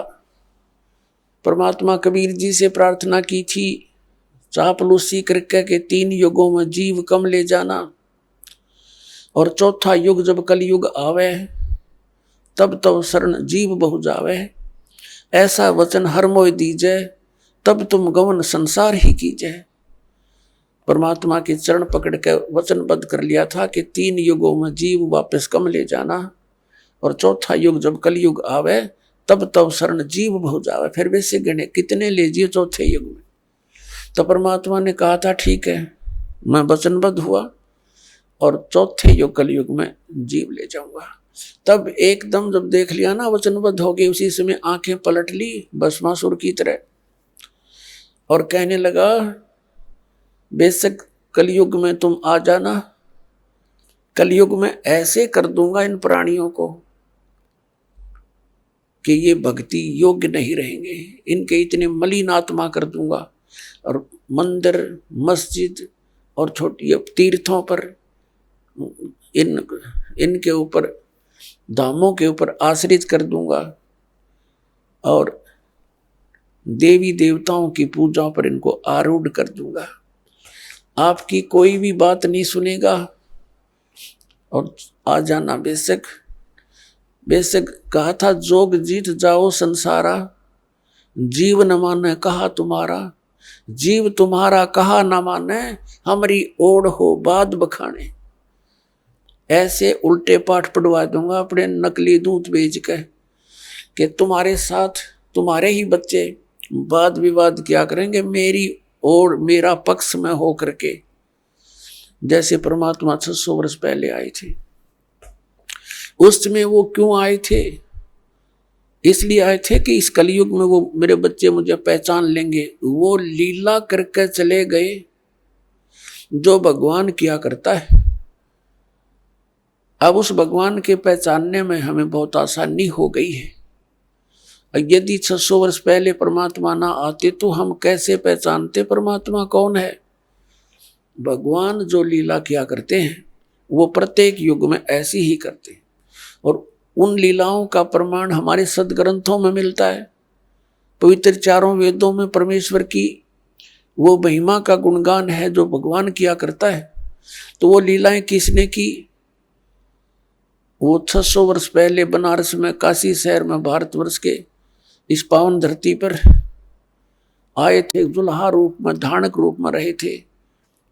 परमात्मा कबीर जी से प्रार्थना की थी, चापलूसी करके के 3 युगों में जीव कम ले जाना, और चौथा युग जब कलयुग आवे तब तब शरण जीव बहु जावे, ऐसा वचन हर मोय दीजे, तब तुम गमन संसार ही कीजे। परमात्मा के चरण पकड़ के वचनबद्ध कर लिया था कि 3 युगों में जीव वापस कम ले जाना, और चौथा युग जब कलयुग आवे तब तब शरण जीव बहु जावे। फिर वैसे गणे कितने ले जिए चौथे युग में। तो परमात्मा ने कहा था ठीक है, मैं वचनबद्ध हुआ और चौथे युग कलयुग में जीव ले जाऊंगा। तब एकदम जब देख लिया ना वचनबद्ध हो गए, उसी समय आंखें पलट ली भस्मासुर की तरह, और कहने लगा बेशक कलयुग में तुम आ जाना, कलयुग में ऐसे कर दूंगा इन प्राणियों को कि ये भक्ति योग्य नहीं रहेंगे, इनके इतने मलिन आत्मा कर दूंगा, और मंदिर मस्जिद और छोटी तीर्थों पर इनके ऊपर धामों के ऊपर आश्रित कर दूंगा, और देवी देवताओं की पूजा पर इनको आरूढ़ कर दूंगा। आपकी कोई भी बात नहीं सुनेगा, और आ जाना बेशक। बेशक कहा था, जोग जीत जाओ संसारा, जीव न माने कहा तुम्हारा, जीव तुम्हारा कहा न माने, हमारी ओढ़ हो बाद बखाने। ऐसे उल्टे पाठ पढ़वा दूंगा अपने नकली दूत भेज के कि तुम्हारे साथ तुम्हारे ही बच्चे वाद विवाद क्या करेंगे मेरी ओर मेरा पक्ष में हो करके, जैसे परमात्मा 600 वर्ष पहले आए थे। उस समय वो क्यों आए थे? इसलिए आए थे कि इस कलयुग में वो मेरे बच्चे मुझे पहचान लेंगे। वो लीला करके चले गए जो भगवान किया करता है। अब उस भगवान के पहचानने में हमें बहुत आसानी हो गई है। यदि 600 वर्ष पहले परमात्मा ना आते तो हम कैसे पहचानते परमात्मा कौन है? भगवान जो लीला किया करते हैं वो प्रत्येक युग में ऐसी ही करते हैं, और उन लीलाओं का प्रमाण हमारे सदग्रंथों में मिलता है। पवित्र 4 वेदों में परमेश्वर की वो महिमा का गुणगान है जो भगवान किया करता है। तो वो लीलाएं किसने की? वो 600 वर्ष पहले बनारस में, काशी शहर में, भारतवर्ष के इस पावन धरती पर आए थे, दुल्हा रूप में, धानक रूप में रहे थे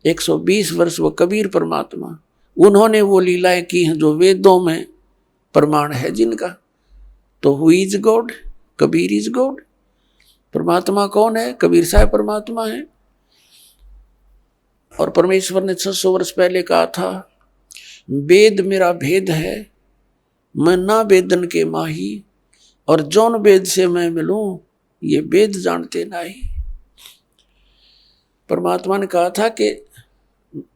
120 वर्ष। वो कबीर परमात्मा, उन्होंने वो लीलाएं की हैं जो वेदों में प्रमाण है जिनका। तो who is God? Kabir is God. परमात्मा कौन है? कबीर साहब परमात्मा है। और परमेश्वर ने 600 वर्ष पहले कहा था, वेद मेरा भेद है, मैं ना वेदन के माही, और जौन वेद से मैं मिलूं ये वेद जानते नहीं। परमात्मा ने कहा था कि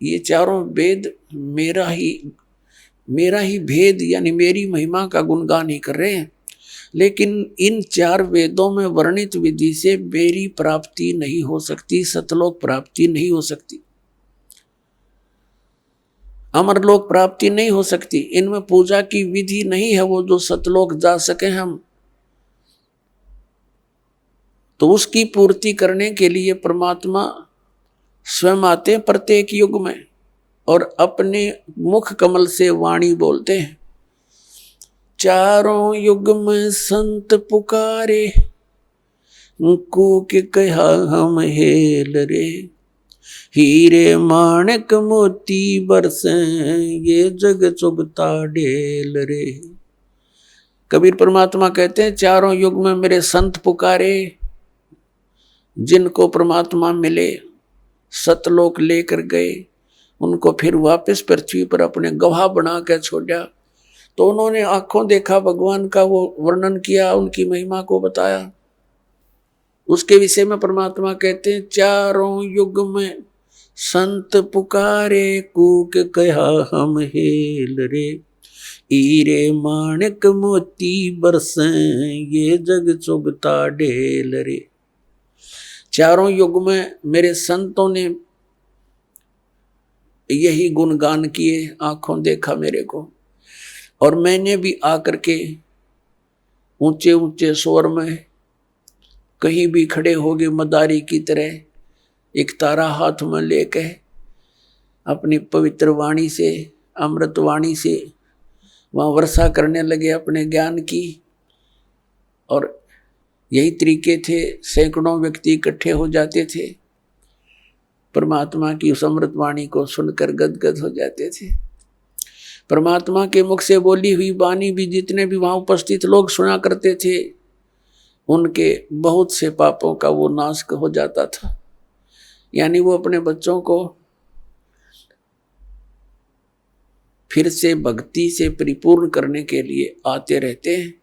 ये चारों वेद मेरा ही भेद यानी मेरी महिमा का गुणगान ही कर रहे हैं, लेकिन इन 4 वेदों में वर्णित विधि से मेरी प्राप्ति नहीं हो सकती, सतलोक प्राप्ति नहीं हो सकती, अमरलोक प्राप्ति नहीं हो सकती। इनमें पूजा की विधि नहीं है वो जो सतलोक जा सके हम। तो उसकी पूर्ति करने के लिए परमात्मा स्वयं आते हैं प्रत्येक युग में, और अपने मुख कमल से वाणी बोलते हैं। चारों युग में संत पुकारे, कूक कहा हम हेल रे, हीरे माणक मोती बरसे, ये जग चुगता ढेल रे। कबीर परमात्मा कहते हैं, चारों युग में मेरे संत पुकारे, जिनको परमात्मा मिले, सतलोक लेकर गए, उनको फिर वापस पृथ्वी पर अपने गवाह बना कर छोड़ा। तो उन्होंने आंखों देखा भगवान का, वो वर्णन किया, उनकी महिमा को बताया। उसके विषय में परमात्मा कहते हैं, चारों युग में संत पुकारे कूक कहा हम हेल रे, हीरे माणिक मोती बरसें ये जग चुगता ढेल रे। चारों युग में मेरे संतों ने यही गुणगान किए, आंखों देखा मेरे को, और मैंने भी आकर के ऊंचे ऊंचे स्वर में कहीं भी खड़े हो गए मदारी की तरह, एक तारा हाथ में लेके अपनी पवित्र वाणी से, अमृत वाणी से वहाँ वर्षा करने लगे अपने ज्ञान की। और यही तरीके थे, सैकड़ों व्यक्ति इकट्ठे हो जाते थे, परमात्मा की उस अमृत वाणी को सुनकर गदगद हो जाते थे। परमात्मा के मुख से बोली हुई वाणी भी जितने भी वहाँ उपस्थित लोग सुना करते थे, उनके बहुत से पापों का वो नाश हो जाता था। यानी वो अपने बच्चों को फिर से भक्ति से परिपूर्ण करने के लिए आते रहते हैं,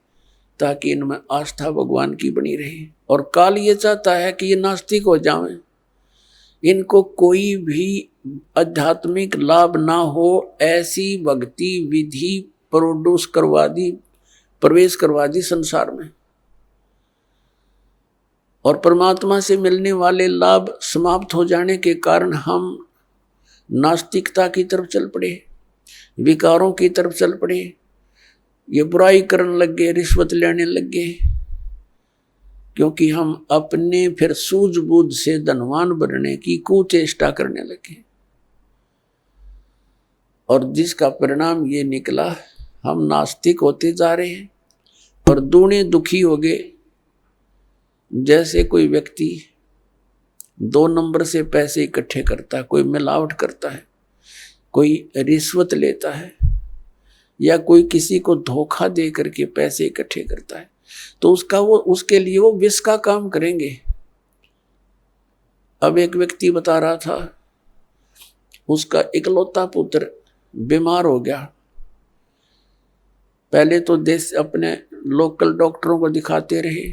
ताकि इनमें आस्था भगवान की बनी रहे। और काल ये चाहता है कि ये नास्तिक हो जाएं, इनको कोई भी आध्यात्मिक लाभ ना हो, ऐसी भक्ति विधि प्रवेश करवा दी संसार में, और परमात्मा से मिलने वाले लाभ समाप्त हो जाने के कारण हम नास्तिकता की तरफ चल पड़े, विकारों की तरफ चल पड़े, ये बुराई करने लग गए, रिश्वत लेने लग गए, क्योंकि हम अपने फिर सूझबूझ से धनवान बनने की कुचेष्टा करने लगे। और जिसका परिणाम ये निकला, हम नास्तिक होते जा रहे हैं और दूने दुखी हो गए। जैसे कोई व्यक्ति 2 नंबर से पैसे इकट्ठे करता है, कोई मिलावट करता है, कोई रिश्वत लेता है, या कोई किसी को धोखा दे करके पैसे इकट्ठे करता है, तो उसके लिए वो विष का काम करेंगे। अब एक व्यक्ति बता रहा था, उसका इकलौता पुत्र बीमार हो गया। पहले तो देश अपने लोकल डॉक्टरों को दिखाते रहे,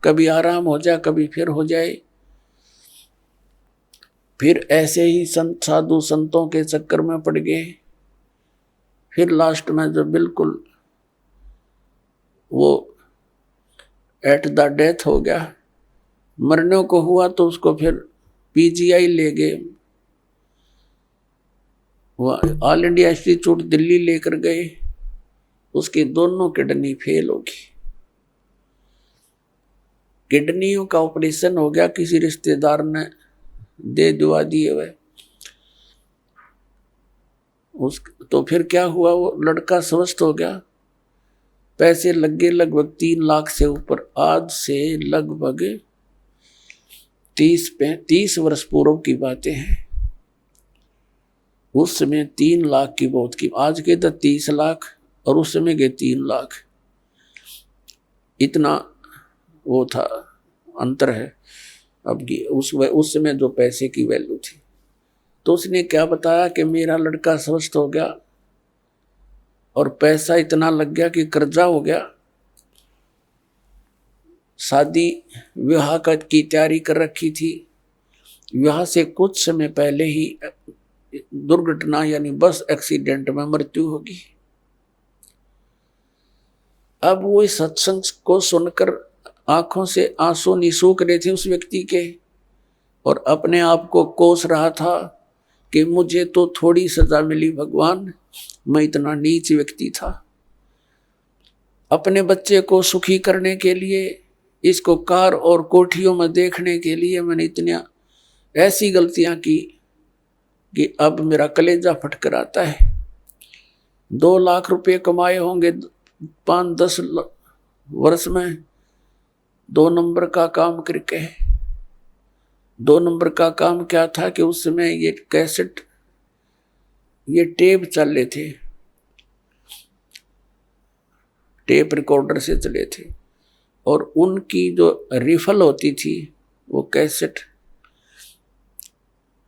कभी आराम हो जाए, कभी फिर हो जाए। फिर ऐसे ही संत साधु संतों के चक्कर में पड़ गए। फिर लास्ट में जब बिल्कुल वो एट द डेथ हो गया, मरने को हुआ, तो उसको फिर पीजीआई ले गए, वो ऑल इंडिया इंस्टीट्यूट दिल्ली लेकर गए। उसकी दोनों किडनी फेल होगी। किडनियों का ऑपरेशन हो गया, किसी रिश्तेदार ने दे दुआ दिए हुए। तो फिर क्या हुआ, वो लड़का स्वस्थ हो गया। पैसे लग गए लगभग 3 लाख से ऊपर। आज से लगभग 30 वर्ष पूर्व की बातें हैं। उस समय 3 लाख की बहुत की, आज के तो 30 लाख और उस समय के 3 लाख, इतना वो था, अंतर है अब की उस समय जो पैसे की वैल्यू थी। तो उसने क्या बताया कि मेरा लड़का स्वस्थ हो गया और पैसा इतना लग गया कि कर्जा हो गया। शादी विवाह की तैयारी कर रखी थी, विवाह से कुछ समय पहले ही दुर्घटना यानी बस एक्सीडेंट में मृत्यु होगी। अब वो इस सत्संग को सुनकर आंखों से आंसू निसूख रहे थे उस व्यक्ति के, और अपने आप को कोस रहा था कि मुझे तो थोड़ी सजा मिली भगवान, मैं इतना नीच व्यक्ति था। अपने बच्चे को सुखी करने के लिए, इसको कार और कोठियों में देखने के लिए मैंने इतनी ऐसी गलतियां की कि अब मेरा कलेजा फटकर आता है। 2 लाख रुपए कमाए होंगे 5-10 वर्ष में, 2 नंबर का काम करके। 2 नंबर का काम क्या था कि उस समय ये कैसेट, ये टेप चल रहे थे, टेप रिकॉर्डर से चले थे, और उनकी जो रिफल होती थी वो कैसेट,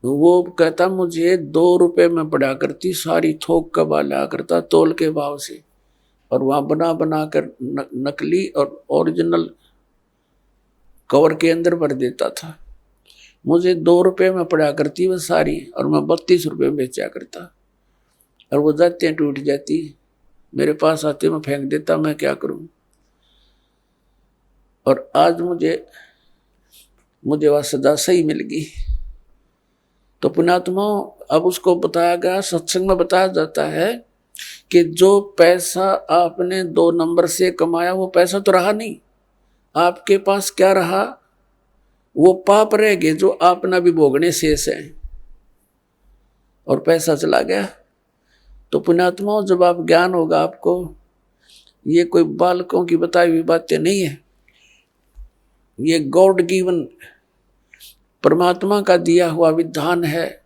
वो कहता मुझे 2 रुपए में पड़ा करती, सारी थोक का बाला करता तोल के भाव से, और वहाँ बना कर नकली और ओरिजिनल कवर के अंदर भर देता था। मुझे 2 रुपये में पड़ा करती वह सारी, और मैं 32 रुपये में बेचा करता, और वो जाते हैं टूट जाती, मेरे पास आते मैं फेंक देता, मैं क्या करूं। और आज मुझे वह सजा सही मिल गई। तो पुण्यात्मा, अब उसको बताया गया, सत्संग में बताया जाता है कि जो पैसा आपने 2 नंबर से कमाया वो पैसा तो रहा नहीं, आपके पास क्या रहा, वो पाप रह गए जो आपना भी भोगने शेष है, और पैसा चला गया। तो पुण्यात्मा, जब आप ज्ञान होगा आपको, ये कोई बालकों की बताई हुई बातें नहीं है, ये गॉड गिवन परमात्मा का दिया हुआ विधान है,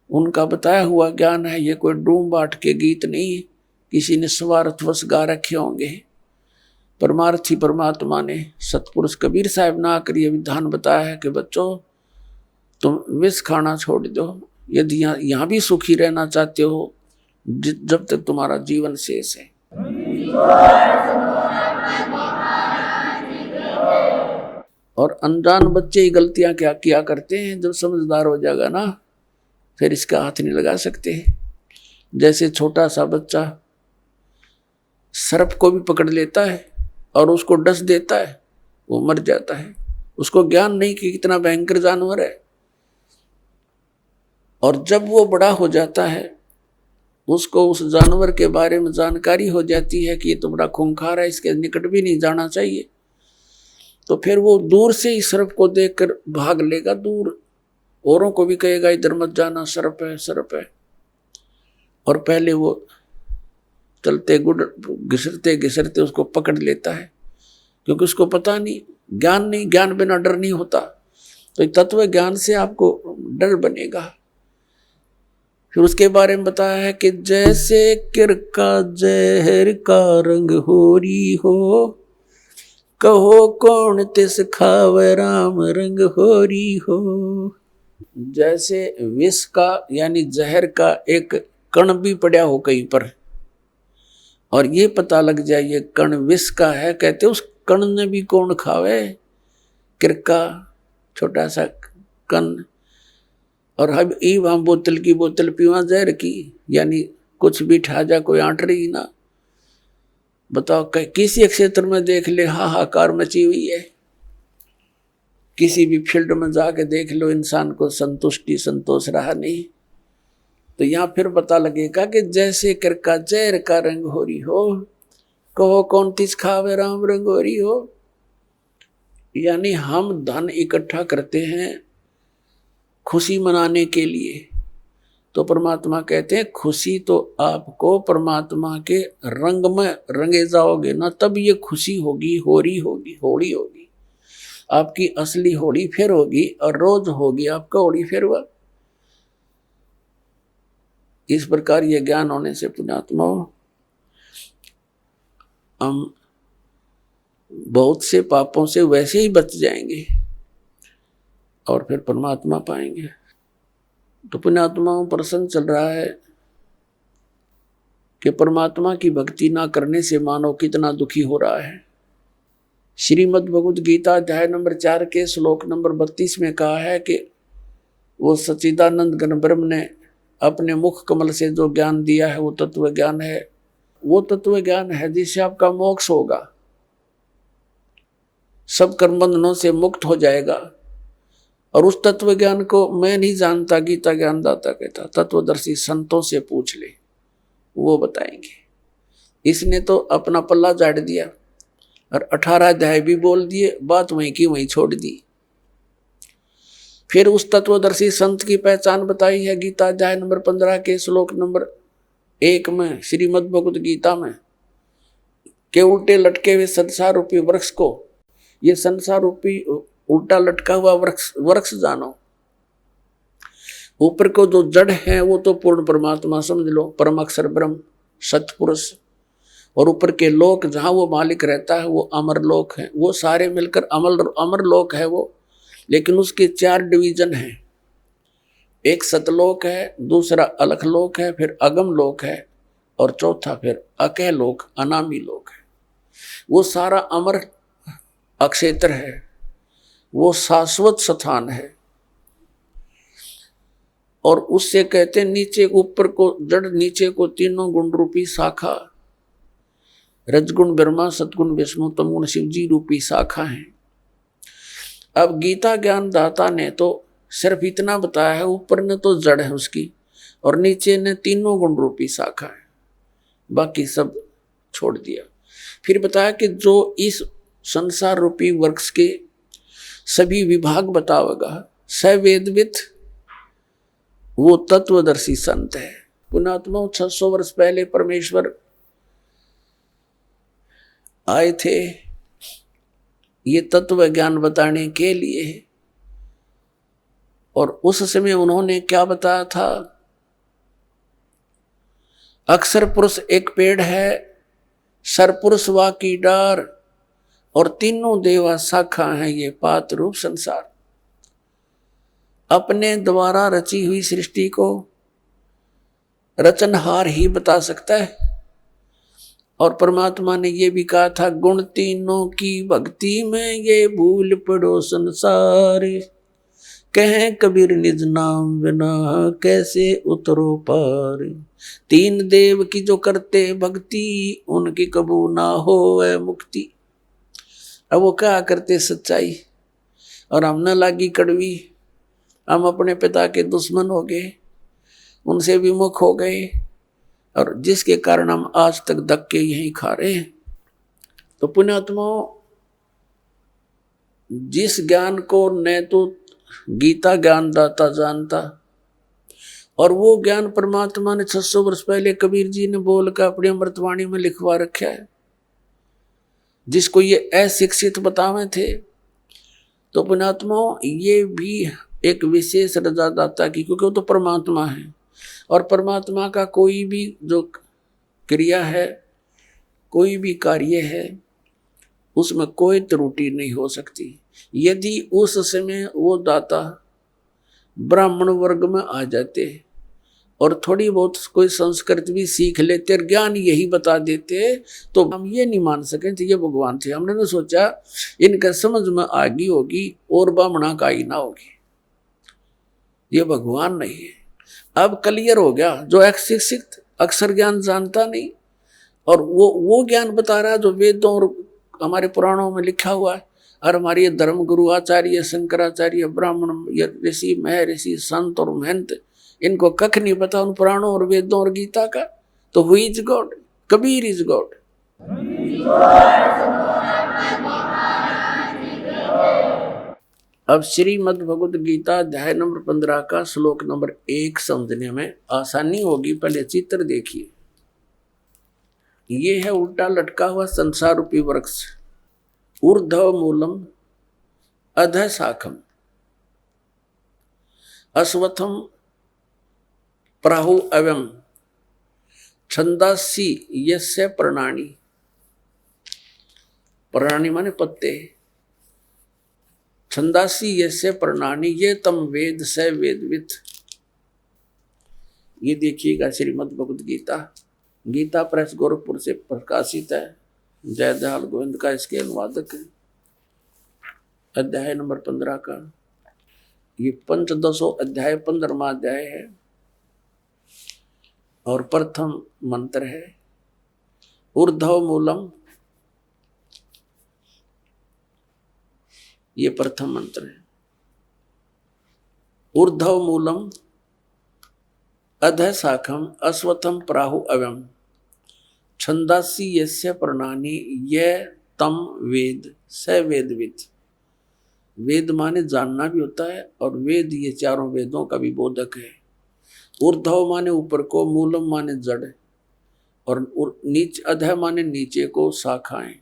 उनका बताया हुआ ज्ञान है। ये कोई डूम बाट के गीत नहीं किसी ने स्वार्थवश गा रखे होंगे। परमार्थी परमात्मा ने, सतपुरुष कबीर साहब ने आकर ये विधान बताया है कि बच्चों तुम विष खाना छोड़ दो, यदि यहाँ भी सुखी रहना चाहते हो जब तक तुम्हारा जीवन शेष है। और अनजान बच्चे ही गलतियां क्या किया करते हैं, जब समझदार हो जाएगा ना फिर इसका हाथ नहीं लगा सकते। जैसे छोटा सा बच्चा सर्प को भी पकड़ लेता है और उसको डस देता है, वो मर जाता है, उसको ज्ञान नहीं कि कितना भयंकर जानवर है। और जब वो बड़ा हो जाता है, उसको उस जानवर के बारे में जानकारी हो जाती है कि ये तो बड़ा खूंखार है, इसके निकट भी नहीं जाना चाहिए, तो फिर वो दूर से ही सर्प को देखकर भाग लेगा दूर, औरों को भी कहेगा इधर मत जाना, सर्प है सर्प है। और पहले वो चलते घिसरते घिसरते उसको पकड़ लेता है, क्योंकि उसको पता नहीं, ज्ञान नहीं, ज्ञान बिना डर नहीं होता। तो तत्व ज्ञान से आपको डर बनेगा। फिर उसके बारे में बताया है कि जैसे किरका जहर का रंग होरी हो, कहो कौन तिस खावे राम रंग होरी हो। जैसे विष का यानी जहर का एक कण भी पड़ा हो कहीं पर, और ये पता लग जाए ये कण विष का है, कहते उस कण ने भी कौन खावे, किरका छोटा सा कण। और हम बोतल की बोतल पीवा जहर की, यानी कुछ भी ठा जा कोई आंट रही ना। बताओ किसी क्षेत्र में देख ले हाहाकार मची हुई है, किसी भी फील्ड में जाके देख लो, इंसान को संतुष्टि संतोष रहा नहीं। तो यहाँ फिर पता लगेगा कि जैसे किरका जहर का रंग होरी हो, कहो कौन तिस खावे राम रंग होरी हो। यानी हम धन इकट्ठा करते हैं खुशी मनाने के लिए, तो परमात्मा कहते हैं खुशी तो आपको परमात्मा के रंग में रंगे जाओगे ना, तब ये खुशी होगी, होली होगी, आपकी असली होली फिर होगी, और रोज होगी आपका होली फिर हुआ। इस प्रकार ये ज्ञान होने से पुण्यात्मा हम बहुत से पापों से वैसे ही बच जाएंगे और फिर परमात्मा पाएंगे। तो पुण्यात्माओं प्रसंग चल रहा है कि परमात्मा की भक्ति ना करने से मानव कितना दुखी हो रहा है। श्रीमद् भगवद गीता अध्याय नंबर 4 के श्लोक नंबर 32 में कहा है कि वो सच्चिदानंद घन ब्रह्म ने अपने मुख कमल से जो ज्ञान दिया है वो तत्व ज्ञान है। वो तत्व ज्ञान है जिससे आपका मोक्ष होगा, सब कर्म बंधनों से मुक्त हो जाएगा। और उस तत्व ज्ञान को मैं नहीं जानता, गीता ज्ञानदाता कहता, तत्वदर्शी संतों से पूछ ले, वो बताएंगे। इसने तो अपना पल्ला झाड़ दिया और 18 अध्याय भी बोल दिए, बात वहीं की वहीं छोड़ दी। फिर उस तत्वदर्शी संत की पहचान बताई है गीता अध्याय नंबर 15 के श्लोक नंबर 1 में श्रीमद् भगवद गीता में, के उल्टे लटके हुए संसार रूपी वृक्ष को, ये संसार रूपी उल्टा लटका हुआ वृक्ष जानो। ऊपर को जो जड़ है वो तो पूर्ण परमात्मा समझ लो, परम अक्षर ब्रह्म सतपुरुष। और ऊपर के लोक जहाँ वो मालिक रहता है वो अमर लोक है, वो सारे मिलकर अमर लोक है वो। लेकिन उसके 4 डिवीजन हैं, एक सतलोक है, दूसरा अलख लोक है, फिर अगम लोक है, और चौथा फिर अकह लोक अनामी लोक है। वो सारा अमर अक्षेत्र है, वो शाश्वत स्थान है, और उससे कहते नीचे ऊपर को जड़, नीचे को तीनों गुण रूपी शाखा, रजगुण ब्रह्मा, सतगुण विष्णु, तमगुण शिव जी रूपी शाखा है। अब गीता ज्ञान दाता ने तो सिर्फ इतना बताया है, ऊपर ने तो जड़ है उसकी और नीचे ने तीनों गुण रूपी शाखा है, बाकी सब छोड़ दिया। फिर बताया कि जो इस संसार रूपी वृक्ष के सभी विभाग बतावेगा, स वेदविद, वो तत्वदर्शी संत है। पुणात्मा 600 वर्ष पहले परमेश्वर आए थे ये तत्व ज्ञान बताने के लिए, और उस समय उन्होंने क्या बताया था? अक्षर पुरुष एक पेड़ है, सरपुरुष वा की डार, और तीनों देवा शाखा है ये पात रूप संसार। अपने द्वारा रची हुई सृष्टि को रचनहार ही बता सकता है। और परमात्मा ने ये भी कहा था, गुण तीनों की भक्ति में ये भूल पड़ो संसार, कहें कबीर निज नाम बिना कैसे उतरो पार। तीन देव की जो करते भक्ति, उनकी कबू ना होवे मुक्ति। अब वो क्या करते सच्चाई, और हम न लागी कड़वी, हम अपने पिता के दुश्मन हो गए, उनसे विमुख हो गए, और जिसके कारण हम आज तक धक्के यहीं खा रहे हैं। तो पुण्यात्माओं, जिस ज्ञान को न तो गीता ज्ञान दाता जानता, और वो ज्ञान परमात्मा ने 600 वर्ष पहले कबीर जी ने बोल कर अपनी अमृतवाणी में लिखवा रखा है, जिसको ये अशिक्षित बतावे थे। तो पुण्यात्माओं, ये भी एक विशेष रजादाता की, क्योंकि वो तो परमात्मा है, और परमात्मा का कोई भी जो क्रिया है, कोई भी कार्य है, उसमें कोई त्रुटि नहीं हो सकती। यदि उस समय वो दाता ब्राह्मण वर्ग में आ जाते और थोड़ी बहुत कोई संस्कृत भी सीख लेते और ज्ञान यही बता देते, तो हम ये नहीं मान सके थे ये भगवान थे। हमने तो सोचा इनका समझ में आ गई होगी और ब्राह्मणा का ही ना होगी, ये भगवान नहीं है। अब क्लियर हो गया, जो अशिक्षित अक्षर ज्ञान जानता नहीं, और वो ज्ञान बता रहा है जो वेदों और हमारे पुराणों में लिखा हुआ है। और हमारे धर्म गुरु आचार्य शंकराचार्य, ब्राह्मण, ऋषि, महर्षि, संत और महंत, इनको कख नहीं पता उन पुराणों और वेदों और गीता का। तो who is God? Kabir is God. अब श्रीमद् भगवद गीता अध्याय नंबर 15 का श्लोक नंबर 1 समझने में आसानी होगी। पहले चित्र देखिए, ये है उल्टा लटका हुआ संसार रूपी वृक्ष। ऊर्ध्व मूलम अधः शाखम अश्वत्थम प्राहु अवम छंदासी यस्य प्रणानी। प्रणानी माने पत्ते। छंदासी यस्य प्रणानी ये तम वेद स वेदविद। ये देखिएगा श्रीमद् भगवद गीता, गीता प्रेस गोरखपुर से प्रकाशित है। जयदयाल गोविंद का इसके अनुवादक है। अध्याय नंबर 15 का ये पंचदशो अध्याय 15वां अध्याय है और प्रथम मंत्र है। ऊर्ध्व मूलम, ये प्रथम मंत्र है। ऊर्ध्व मूलम अधः शाखम अश्वत्थम प्राहु अवम छंदासी यस्य प्रणानी यह तम वेद स वेदविद। वेद माने जानना भी होता है, और वेद ये चारों वेदों का भी बोधक है। ऊर्ध्व माने ऊपर को, मूलम माने जड़, और नीचे अधः माने नीचे को, शाखाएं।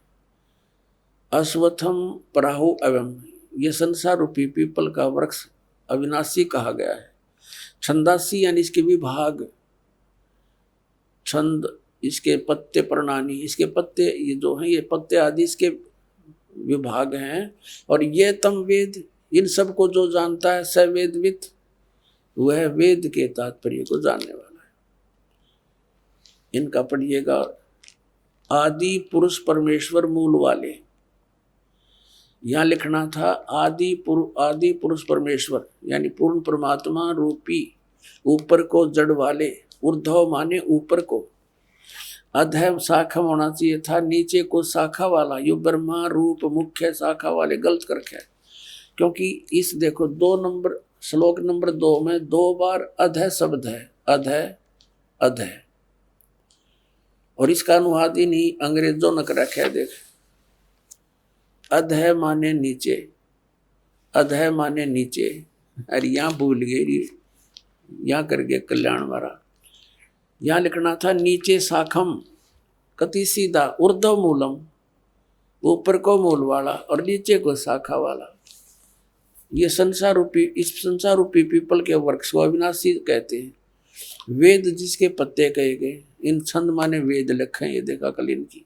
अश्वत्थम प्राहु अवम, ये संसार रूपी पीपल का वृक्ष अविनाशी कहा गया है। छंदासी यानी इसके विभाग, छंद इसके पत्ते, प्रणानी इसके पत्ते, ये जो हैं ये पत्ते आदि इसके विभाग हैं। और ये तम वेद, इन सब को जो जानता है स वेदविद, वह वेद के तात्पर्य को जानने वाला है। इनका पढ़िएगा। आदि पुरुष परमेश्वर मूल वाले, यहाँ लिखना था आदि पुरुष परमेश्वर, यानी पूर्ण परमात्मा रूपी ऊपर को जड़ वाले, ऊर्ध्व माने ऊपर को, अधः शाखा होना चाहिए था, नीचे को शाखा वाला। यो ब्रह्मा रूप मुख्य शाखा वाले गलत कर रखा है, क्योंकि इस देखो 2 नंबर श्लोक नंबर 2 में 2 बार अधः शब्द है, अधः अधः, और इसका अनुवाद ही नहीं अंग्रेजों ने कर रखा है। देख, अधः माने नीचे, अधः माने नीचे, अरे यहाँ भूल गए, यहाँ कर गए कल्याण वाला। यहाँ लिखना था नीचे शाखम, कति सीधा, ऊर्ध्व मूलम, ऊपर को मूल वाला और नीचे को शाखा वाला। ये संसार रूपी, इस संसार रूपी पीपल के वृक्ष को अविनाशी कहते हैं। वेद जिसके पत्ते कहे गए, इन छंद माने वेद लिखे, ये देखा कल इनकी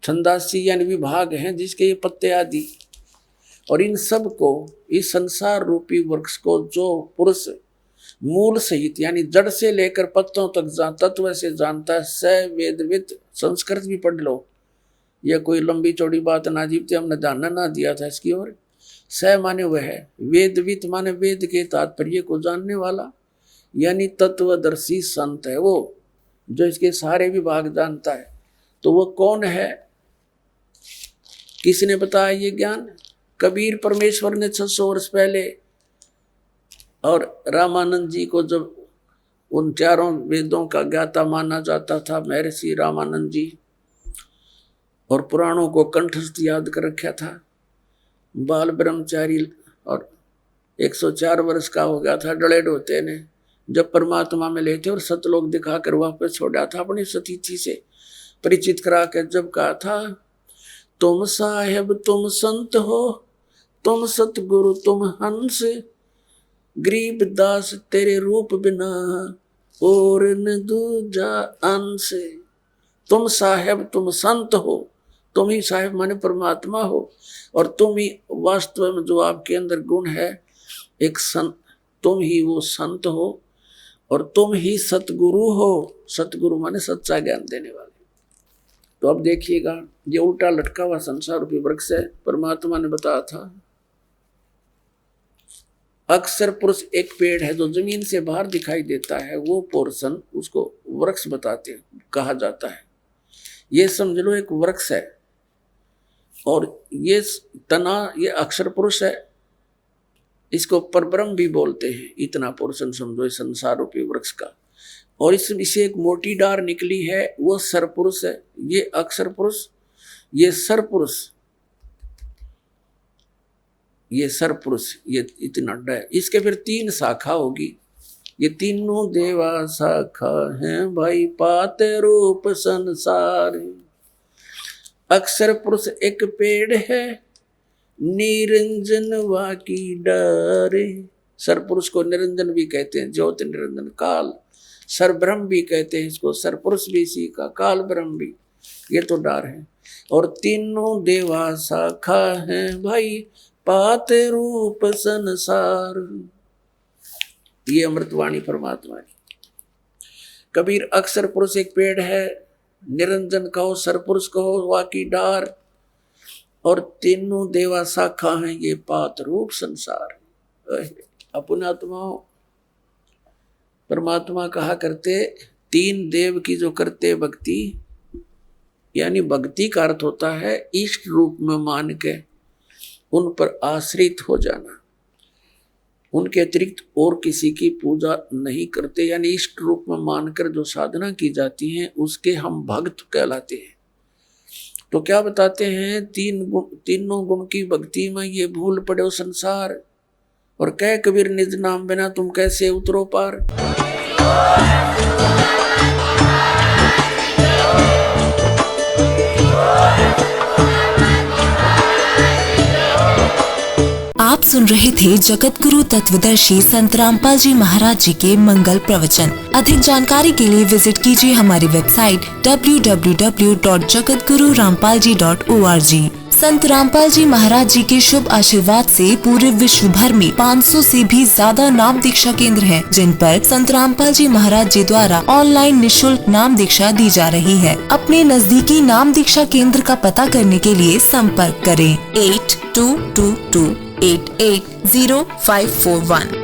छंदासी यानी विभाग हैं जिसके ये पत्ते आदि, और इन सब को, इस संसार रूपी वृक्ष को जो पुरुष मूल सहित यानी जड़ से लेकर पत्तों तक तत्व से जानता है, स वेदवित। संस्कृत भी पढ़ लो, यह कोई लंबी चौड़ी बात ना जीवते, हमने ध्यान ना दिया था इसकी ओर। स माने वह है, वेदवित माने वेद के तात्पर्य को जानने वाला, यानी तत्वदर्शी संत है वो, जो इसके सारे विभाग जानता है। तो वो कौन है, किसने बताया ये ज्ञान? कबीर परमेश्वर ने 600 वर्ष पहले, और रामानंद जी को जब उन 4 वेदों का ज्ञाता माना जाता था महर्षि रामानंद जी, और पुराणों को कंठस्थ याद कर रखा था। बाल ब्रह्मचारी और 104 वर्ष का हो गया था डले ढोते ने, जब परमात्मा में लेते और सतलोक दिखाकर वापस छोड़ा था, अपनी सतीथि से परिचित करा कर जब कहा था, तुम साहेब तुम संत हो, तुम सतगुरु तुम हंस, गरीब दास तेरे रूप बिना और न दूजा अंश। तुम साहेब तुम संत हो, तुम ही साहेब माने परमात्मा हो, और तुम ही वास्तव में जो आपके अंदर गुण है एक संत, तुम ही वो संत हो, और तुम ही सतगुरु हो। सतगुरु माने सच्चा ज्ञान देने वाले। तो अब देखिएगा, ये उल्टा लटका हुआ संसार रूपी वृक्ष है। परमात्मा ने बताया था, अक्सर पुरुष एक पेड़ है जो जमीन से बाहर दिखाई देता है, वो पोर्शन उसको वृक्ष बताते हैं, कहा जाता है। ये समझ लो एक वृक्ष है, और ये तना, ये अक्षर पुरुष है, इसको परब्रह्म भी बोलते हैं। इतना पोर्शन समझो इस संसार रूपी वृक्ष का, और इसे एक मोटी डार निकली है, वो सरपुरुष है। ये अक्षर पुरुष, ये सरपुरुष, ये सरपुरुष, ये इतना है। इसके फिर 3 शाखा होगी, ये तीनों देवा शाखा हैं भाई, पाते रूप संसार। अक्षर पुरुष एक पेड़ है, निरंजन वाकी डारे। सरपुरुष को निरंजन भी कहते हैं, ज्योत निरंजन काल। सरब्रह्म भी कहते हैं इसको, सरपुरुष भी इसी का, काल ब्रह्म भी, ये तो डार है। और तीनों देवा शाखा हैं भाई, पाते रूप संसार। ये अमृतवाणी परमात्मा की। कबीर अक्षर पुरुष एक पेड़ है, निरंजन कहो, सरपुरुष कहो, वाकी डार, और तीनों देवा शाखा हैं, ये पात रूप संसार। अपनात्माओं, परमात्मा कहा करते, 3 देव की जो करते भक्ति, यानी भक्ति का अर्थ होता है इष्ट रूप में मान के उन पर आश्रित हो जाना, उनके अतिरिक्त और किसी की पूजा नहीं करते, यानी इष्ट रूप में मानकर जो साधना की जाती है उसके हम भक्त कहलाते हैं। तो क्या बताते हैं, तीनों गुण की भक्ति में ये भूल पड़े संसार, और कह कबीर निज नाम बिना तुम कैसे उतरो पार। आप सुन रहे थे जगत गुरु तत्वदर्शी संत रामपाल जी महाराज जी के मंगल प्रवचन। अधिक जानकारी के लिए विजिट कीजिए हमारी वेबसाइट www.jagatgururampalji.org। संत रामपाल जी महाराज जी के शुभ आशीर्वाद से पूरे विश्व भर में 500 से भी ज्यादा नाम दीक्षा केंद्र हैं, जिन पर संत रामपाल जी महाराज जी द्वारा ऑनलाइन निःशुल्क नाम दीक्षा दी जा रही है। अपने नजदीकी नाम दीक्षा केंद्र का पता करने के लिए संपर्क करें 8222880541।